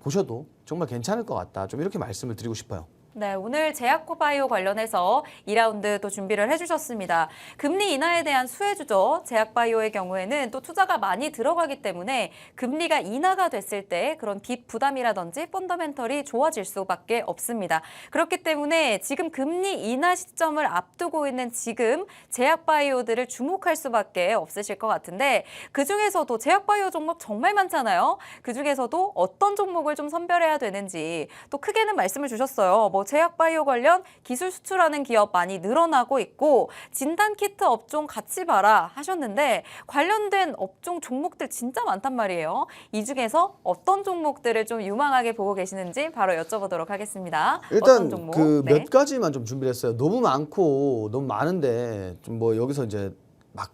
B: 보셔도 정말 괜찮을 것 같다. 좀 이렇게 말씀을 드리고 싶어요.
A: 네, 오늘 제약바이오 관련해서 2라운드 또 준비를 해주셨습니다. 금리 인하에 대한 수혜주죠. 제약바이오의 경우에는 또 투자가 많이 들어가기 때문에 금리가 인하가 됐을 때 그런 빚 부담이라든지 펀더멘털이 좋아질 수밖에 없습니다. 그렇기 때문에 지금 금리 인하 시점을 앞두고 있는 지금 제약바이오들을 주목할 수밖에 없으실 것 같은데 그중에서도 제약바이오 종목 정말 많잖아요. 그중에서도 어떤 종목을 좀 선별해야 되는지 또 크게는 말씀을 주셨어요. 뭐 제약바이오 관련 기술 수출하는 기업 많이 늘어나고 있고 진단키트 업종 같이 봐라 하셨는데 관련된 업종 종목들 진짜 많단 말이에요. 이 중에서 어떤 종목들을 좀 유망하게 보고 계시는지 바로 여쭤보도록 하겠습니다. 어떤
B: 일단
A: 종목?
B: 그 몇
A: 네.
B: 가지만 좀 준비를 했어요. 너무 많고 너무 많은데 좀 뭐 여기서 이제 막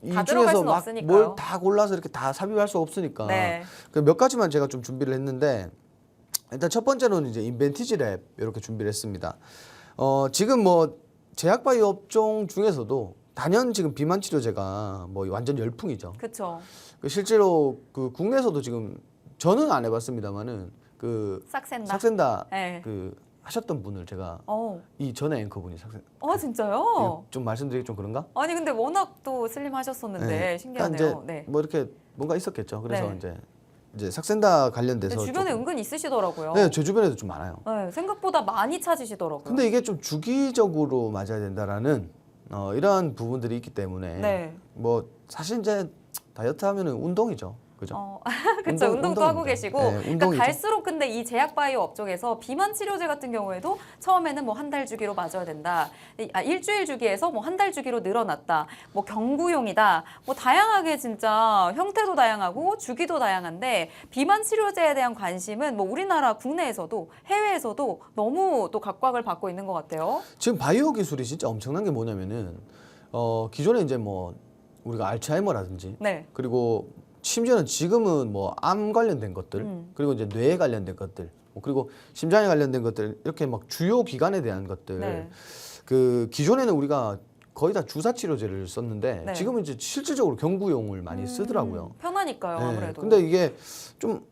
B: 이
A: 다 들어갈
B: 중에서
A: 수는
B: 막
A: 없으니까요.
B: 뭘 다 골라서 이렇게 다 삽입할 수 없으니까
A: 네.
B: 그 몇 가지만 제가 좀 준비를 했는데 일단 첫 번째로는 이제 인벤티지 랩 이렇게 준비를 했습니다. 지금 뭐 제약바이오 업종 중에서도 단연 지금 비만 치료제가 뭐 완전 열풍이죠.
A: 그렇죠.
B: 그 실제로 그 국내에서도 지금 저는 안 해봤습니다만은 그
A: 싹센다.
B: 삭센다
A: 네.
B: 그 하셨던 분을 제가
A: 어.
B: 이 전에 앵커분이 삭센
A: 진짜요?
B: 좀 말씀드리기 좀 그런가?
A: 아니 근데 워낙 또 슬림하셨었는데
B: 네.
A: 신기하네요.
B: 그러니까 이제
A: 네.
B: 뭐 이렇게 뭔가 있었겠죠. 그래서
A: 네.
B: 이제 삭센다 관련돼서
A: 근데 주변에
B: 조금-
A: 은근 있으시더라고요.
B: 네, 제 주변에도 좀 많아요.
A: 네, 생각보다 많이 찾으시더라고요.
B: 근데 이게 좀 주기적으로 맞아야 된다라는 이러한 부분들이 있기 때문에
A: 네.
B: 뭐 사실 이제 다이어트 하면은 운동이죠. 그죠?
A: 그렇죠. 운동도 하고
B: 운동입니다.
A: 계시고
B: 네,
A: 그러니까
B: 운동이죠.
A: 갈수록 근데 이 제약바이오 업종에서 비만 치료제 같은 경우에도 처음에는 뭐 한 달 주기로 맞아야 된다. 일주일 주기에서 뭐 한 달 주기로 늘어났다. 뭐 경구용이다. 뭐 다양하게 진짜 형태도 다양하고 주기도 다양한데 비만 치료제에 대한 관심은 뭐 우리나라 국내에서도 해외에서도 너무 또 각광을 받고 있는 것 같아요.
B: 지금 바이오 기술이 진짜 엄청난 게 뭐냐면은 기존에 이제 뭐 우리가 알츠하이머라든지
A: 네.
B: 그리고 심지어는 지금은 뭐 암 관련된 것들 그리고 이제 뇌에 관련된 것들 그리고 심장에 관련된 것들 이렇게 막 주요 기관에 대한 것들
A: 네.
B: 그 기존에는 우리가 거의 다 주사 치료제를 썼는데
A: 네.
B: 지금은 이제 실질적으로 경구용을 많이 쓰더라고요.
A: 편하니까요,
B: 네,
A: 아무래도.
B: 근데 이게 좀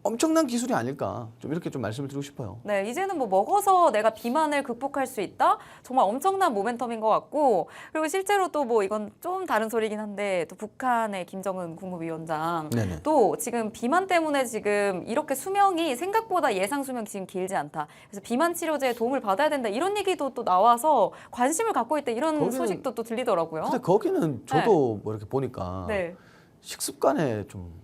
B: 엄청난 기술이 아닐까 좀 이렇게 좀 말씀을 드리고 싶어요.
A: 네, 이제는 뭐 먹어서 내가 비만을 극복할 수 있다? 정말 엄청난 모멘텀인 것 같고 그리고 실제로 또 뭐 이건 좀 다른 소리긴 한데 또 북한의 김정은 국무위원장
B: 네네.
A: 또 지금 비만 때문에 지금 이렇게 수명이 생각보다 예상 수명 지금 길지 않다. 그래서 비만 치료제에 도움을 받아야 된다. 이런 얘기도 또 나와서 관심을 갖고 있다. 이런
B: 거기는-
A: 소식도 또 들리더라고요.
B: 근데 거기는 저도 뭐 이렇게 보니까
A: 네.
B: 식습관에 좀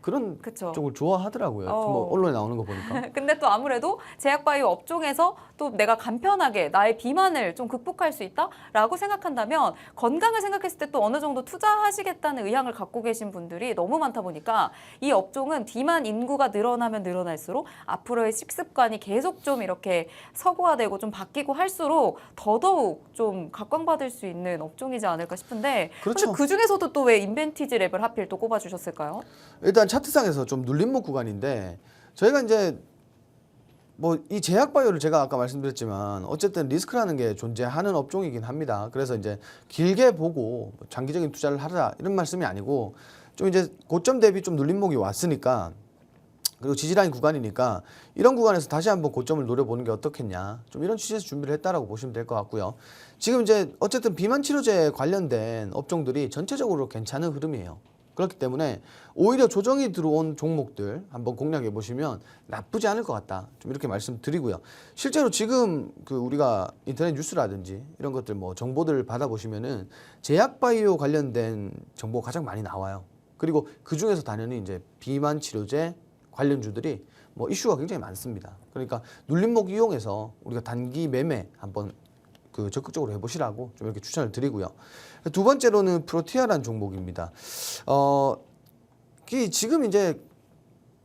B: 그런
A: 그쵸.
B: 쪽을 좋아하더라고요. 뭐 언론에 나오는 거 보니까.
A: 근데 또 아무래도 제약바이오 업종에서 또 내가 간편하게 나의 비만을 좀 극복할 수 있다라고 생각한다면 건강을 생각했을 때 또 어느 정도 투자하시겠다는 의향을 갖고 계신 분들이 너무 많다 보니까 이 업종은 비만 인구가 늘어나면 늘어날수록 앞으로의 식습관이 계속 좀 이렇게 서구화되고 좀 바뀌고 할수록 더더욱 좀 각광받을 수 있는 업종이지 않을까 싶은데
B: 그렇죠.
A: 그 중에서도 또 왜 인벤티지 랩을 하필 또 꼽아주셨을까요?
B: 일단 차트상에서 좀 눌림목 구간인데 저희가 이제 뭐 이 제약바이오를 제가 아까 말씀드렸지만 어쨌든 리스크라는 게 존재하는 업종이긴 합니다. 그래서 이제 길게 보고 장기적인 투자를 하라 이런 말씀이 아니고 좀 이제 고점 대비 좀 눌림목이 왔으니까 그리고 지지라인 구간이니까 이런 구간에서 다시 한번 고점을 노려보는 게 어떻겠냐 좀 이런 취지에서 준비를 했다라고 보시면 될 것 같고요. 지금 이제 어쨌든 비만 치료제 관련된 업종들이 전체적으로 괜찮은 흐름이에요. 그렇기 때문에 오히려 조정이 들어온 종목들 한번 공략해 보시면 나쁘지 않을 것 같다. 좀 이렇게 말씀드리고요. 실제로 지금 그 우리가 인터넷 뉴스라든지 이런 것들 뭐 정보들을 받아보시면은 제약바이오 관련된 정보가 가장 많이 나와요. 그리고 그 중에서 당연히 이제 비만 치료제 관련주들이 뭐 이슈가 굉장히 많습니다. 그러니까 눌림목 이용해서 우리가 단기 매매 한번 그 적극적으로 해보시라고 좀 이렇게 추천을 드리고요. 두 번째로는 프로티아라는 종목입니다. 지금 이제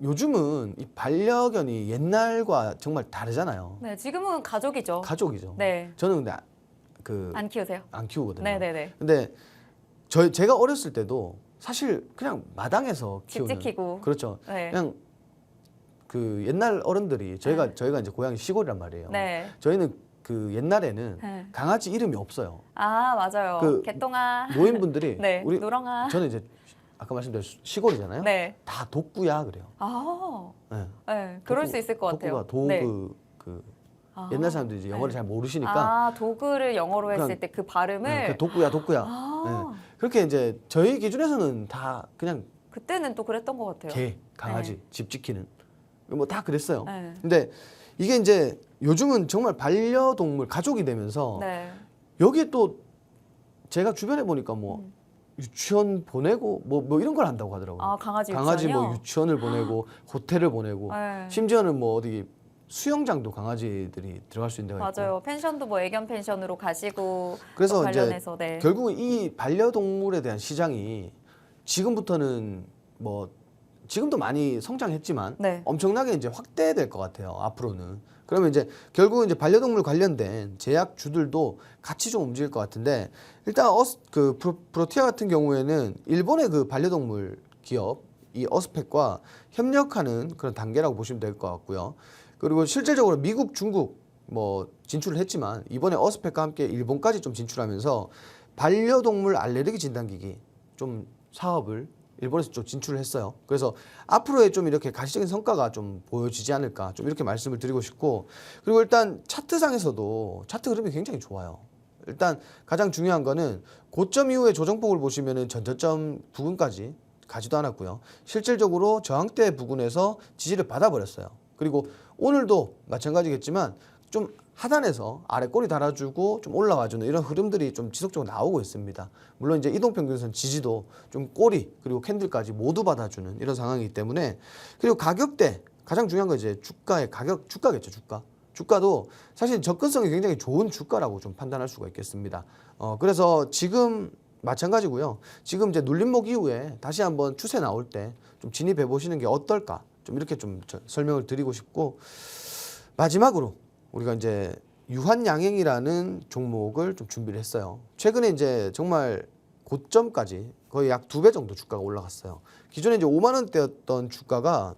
B: 요즘은 이 반려견이 옛날과 정말 다르잖아요.
A: 네, 지금은 가족이죠.
B: 가족이죠.
A: 네.
B: 저는 근데
A: 안 키우세요?
B: 안 키우거든요.
A: 네네네.
B: 근데 제가 어렸을 때도 사실 그냥 마당에서
A: 집
B: 키우는.
A: 지키고.
B: 그렇죠.
A: 네.
B: 그냥 그 옛날 어른들이 저희가 이제 고향이 시골이란 말이에요.
A: 네.
B: 저희는 그 옛날에는
A: 네.
B: 강아지 이름이 없어요.
A: 아, 맞아요.
B: 그
A: 개똥아.
B: 노인분들이
A: 네, 노랑아.
B: 저는 이제 아까 말씀드린 시골이잖아요.
A: 네.
B: 다 독구야 그래요.
A: 아,
B: 네.
A: 네. 그럴 수 있을 것 같아요.
B: 독구가
A: 네.
B: 그
A: 아.
B: 옛날 사람들이 이제 영어를
A: 네.
B: 잘 모르시니까
A: 아, 도그를 영어로 했을
B: 그냥-
A: 때 그 발음을.
B: 네, 독구야.
A: 아,
B: 네. 그렇게 이제 저희 기준에서는 다 그냥
A: 그때는 또 그랬던 것 같아요.
B: 개, 강아지, 집 지키는 뭐 다 그랬어요.
A: 네.
B: 근데 이게 이제 요즘은 정말 반려동물 가족이 되면서
A: 네.
B: 여기에 또 제가 주변에 보니까 뭐 유치원 보내고 뭐 이런 걸 한다고 하더라고요.
A: 아, 강아지
B: 강아지
A: 유치원이요?
B: 뭐 유치원을 보내고 호텔을 보내고
A: 네.
B: 심지어는 뭐 어디 수영장도 강아지들이 들어갈 수 있는 데가 있고.
A: 맞아요. 펜션도 뭐 애견 펜션으로 가시고
B: 그래서
A: 또
B: 이제
A: 관련해서 네.
B: 결국은 이 반려동물에 대한 시장이 지금부터는 뭐 지금도 많이 성장했지만
A: 네.
B: 엄청나게 이제 확대될 것 같아요. 앞으로는. 그러면 이제 결국은 이제 반려동물 관련된 제약주들도 같이 좀 움직일 것 같은데 일단 프로티아 같은 경우에는 일본의 그 반려동물 기업 이 어스펙과 협력하는 그런 단계라고 보시면 될 것 같고요. 그리고 실질적으로 미국, 중국 뭐 진출을 했지만 이번에 어스펙과 함께 일본까지 좀 진출하면서 반려동물 알레르기 진단기기 좀 사업을 일본에서 좀 진출을 했어요. 그래서 앞으로의 좀 이렇게 가시적인 성과가 좀 보여지지 않을까 좀 이렇게 말씀을 드리고 싶고 그리고 일단 차트상에서도 차트 흐름이 굉장히 좋아요. 일단 가장 중요한 거는 고점 이후의 조정폭을 보시면은 전저점 부근까지 가지도 않았고요. 실질적으로 저항대 부근에서 지지를 받아버렸어요. 그리고 오늘도 마찬가지겠지만 좀 하단에서 아래 꼬리 달아주고 좀 올라와주는 이런 흐름들이 좀 지속적으로 나오고 있습니다. 물론 이제 이동평균선 지지도 좀 꼬리 그리고 캔들까지 모두 받아주는 이런 상황이기 때문에 그리고 가격대 가장 중요한 건 이제 주가의 가격 주가겠죠. 주가도 사실 접근성이 굉장히 좋은 주가라고 좀 판단할 수가 있겠습니다. 그래서 지금 마찬가지고요. 지금 이제 눌림목 이후에 다시 한번 추세 나올 때 좀 진입해 보시는 게 어떨까? 좀 이렇게 좀 설명을 드리고 싶고 마지막으로 우리가 이제 유한양행이라는 종목을 좀 준비를 했어요. 최근에 이제 정말 고점까지 거의 약 2배 정도 주가가 올라갔어요. 기존에 이제 5만 원대였던 주가가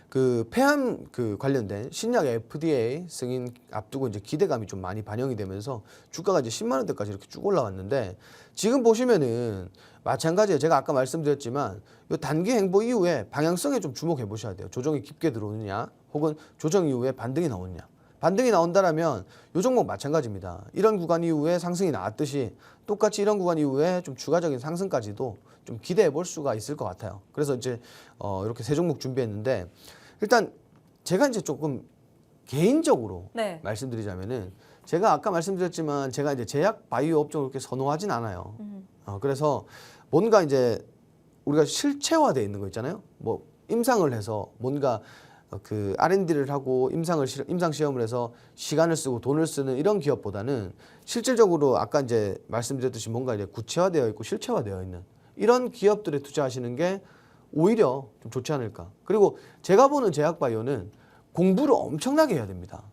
B: 그 폐암 그 관련된 신약 FDA 승인 앞두고 이제 기대감이 좀 많이 반영이 되면서 주가가 이제 10만 원대까지 이렇게 쭉 올라왔는데 지금 보시면은 마찬가지예요. 제가 아까 말씀드렸지만 이 단기 행보 이후에 방향성에 좀 주목해 보셔야 돼요. 조정이 깊게 들어오느냐 혹은 조정 이후에 반등이 나오느냐. 반등이 나온다라면 이 종목 마찬가지입니다. 이런 구간 이후에 상승이 나왔듯이 똑같이 이런 구간 이후에 좀 추가적인 상승까지도 좀 기대해 볼 수가 있을 것 같아요. 그래서 이제 이렇게 세 종목 준비했는데 일단 제가 이제 조금 개인적으로
A: 네.
B: 말씀드리자면은 제가 아까 말씀드렸지만 제가 이제 제약 바이오 업종을 그렇게 선호하진 않아요. 그래서 뭔가 이제 우리가 실체화되어 있는 거 있잖아요. 뭐 임상을 해서 뭔가 그 R&D를 하고 임상 시험을 해서 시간을 쓰고 돈을 쓰는 이런 기업보다는 실질적으로 아까 이제 말씀드렸듯이 뭔가 이제 구체화되어 있고 실체화되어 있는 이런 기업들에 투자하시는 게 오히려 좀 좋지 않을까. 그리고 제가 보는 제약바이오는 공부를 엄청나게 해야 됩니다.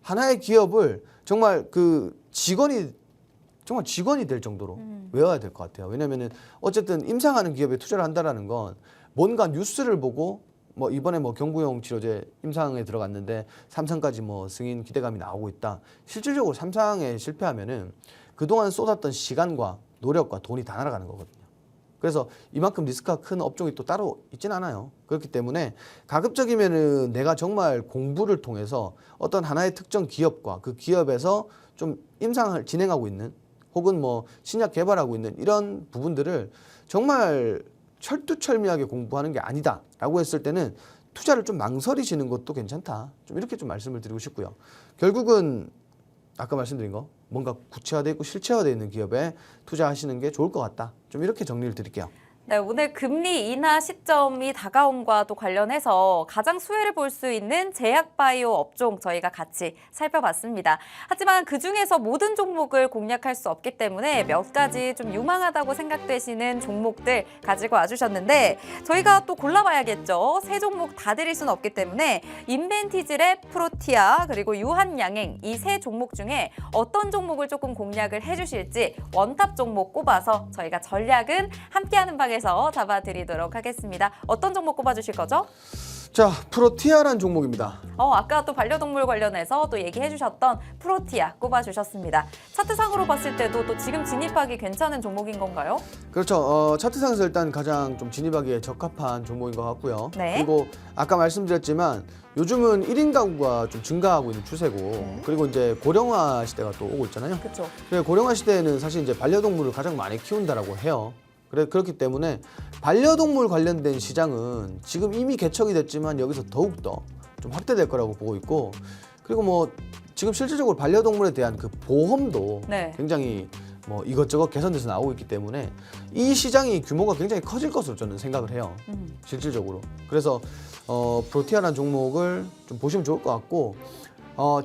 B: 하나의 기업을 정말 그 직원이 될 정도로 외워야 될 것 같아요. 왜냐면은 어쨌든 임상하는 기업에 투자를 한다라는 건 뭔가 뉴스를 보고 뭐 이번에 뭐 경구용 치료제 임상에 들어갔는데 3상까지 뭐 승인 기대감이 나오고 있다. 실질적으로 3상에 실패하면은 그동안 쏟았던 시간과 노력과 돈이 다 날아가는 거거든요. 그래서 이만큼 리스크가 큰 업종이 또 따로 있진 않아요. 그렇기 때문에 가급적이면은 내가 정말 공부를 통해서 어떤 하나의 특정 기업과 그 기업에서 좀 임상을 진행하고 있는 혹은 뭐 신약 개발하고 있는 이런 부분들을 정말 철두철미하게 공부하는 게 아니다라고 했을 때는 투자를 좀 망설이시는 것도 괜찮다. 좀 이렇게 좀 말씀을 드리고 싶고요. 결국은 아까 말씀드린 거 뭔가 구체화되어 있고 실체화되어 있는 기업에 투자하시는 게 좋을 것 같다. 좀 이렇게 정리를 드릴게요.
A: 네, 오늘 금리 인하 시점이 다가옴과 또 관련해서 가장 수혜를 볼 수 있는 제약바이오 업종 저희가 같이 살펴봤습니다. 하지만 그중에서 모든 종목을 공략할 수 없기 때문에 몇 가지 좀 유망하다고 생각되시는 종목들 가지고 와주셨는데 저희가 또 골라봐야겠죠. 세 종목 다 드릴 수는 없기 때문에 인벤티즈랩, 프로티아, 그리고 유한양행 이 세 종목 중에 어떤 종목을 조금 공략을 해주실지 원탑 종목 꼽아서 저희가 전략은 함께하는 방에 잡아드리도록 하겠습니다. 어떤 종목 꼽아주실 거죠?
B: 자, 프로티아라는 종목입니다.
A: 아까 또 반려동물 관련해서 또 얘기해주셨던 프로티아 꼽아주셨습니다. 차트상으로 봤을 때도 또 지금 진입하기 괜찮은 종목인 건가요?
B: 그렇죠. 차트상에서 일단 가장 좀 진입하기에 적합한 종목인 것 같고요.
A: 네.
B: 그리고 아까 말씀드렸지만 요즘은 1인 가구가 좀 증가하고 있는 추세고 그리고 이제 고령화 시대가 또 오고 있잖아요.
A: 그렇죠.
B: 고령화 시대에는 사실 이제 반려동물을 가장 많이 키운다라고 해요. 그렇기 때문에 반려동물 관련된 시장은 지금 이미 개척이 됐지만 여기서 더욱더 좀 확대될 거라고 보고 있고 그리고 뭐 지금 실질적으로 반려동물에 대한 그 보험도
A: 네.
B: 굉장히 뭐 이것저것 개선돼서 나오고 있기 때문에 이 시장이 규모가 굉장히 커질 것으로 저는 생각을 해요. 실질적으로. 그래서 프로티아라는 종목을 좀 보시면 좋을 것 같고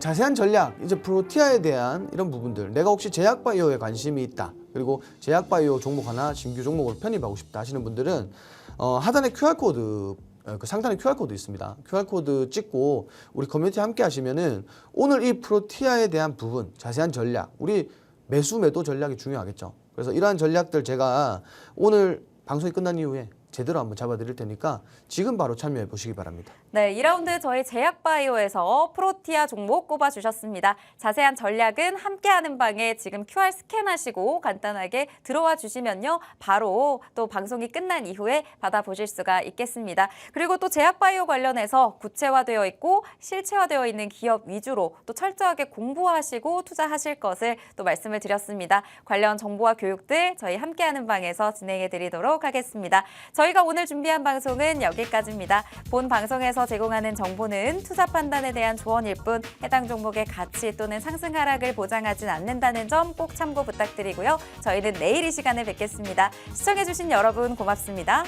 B: 자세한 전략, 이제 프로티아에 대한 이런 부분들 내가 혹시 제약바이오에 관심이 있다. 그리고 제약바이오 종목 하나 신규 종목으로 편입하고 싶다 하시는 분들은 하단에 QR코드 그 상단에 QR코드 있습니다. QR코드 찍고 우리 커뮤니티 함께 하시면은 오늘 이 프로티아에 대한 부분 자세한 전략 우리 매수 매도 전략이 중요하겠죠. 그래서 이러한 전략들 제가 오늘 방송이 끝난 이후에 제대로 한번 잡아드릴 테니까 지금 바로 참여해 보시기 바랍니다.
A: 네, 2라운드 저희 제약바이오에서 프로티아 종목 꼽아주셨습니다. 자세한 전략은 함께하는 방에 지금 QR 스캔하시고 간단하게 들어와 주시면요. 바로 또 방송이 끝난 이후에 받아보실 수가 있겠습니다. 그리고 또 제약바이오 관련해서 구체화되어 있고 실체화되어 있는 기업 위주로 또 철저하게 공부하시고 투자하실 것을 또 말씀을 드렸습니다. 관련 정보와 교육들 저희 함께하는 방에서 진행해 드리도록 하겠습니다. 저희가 오늘 준비한 방송은 여기까지입니다. 본 방송에서 제공하는 정보는 투자 판단에 대한 조언일 뿐 해당 종목의 가치 또는 상승 하락을 보장하진 않는다는 점 꼭 참고 부탁드리고요. 저희는 내일 이 시간에 뵙겠습니다. 시청해주신 여러분 고맙습니다.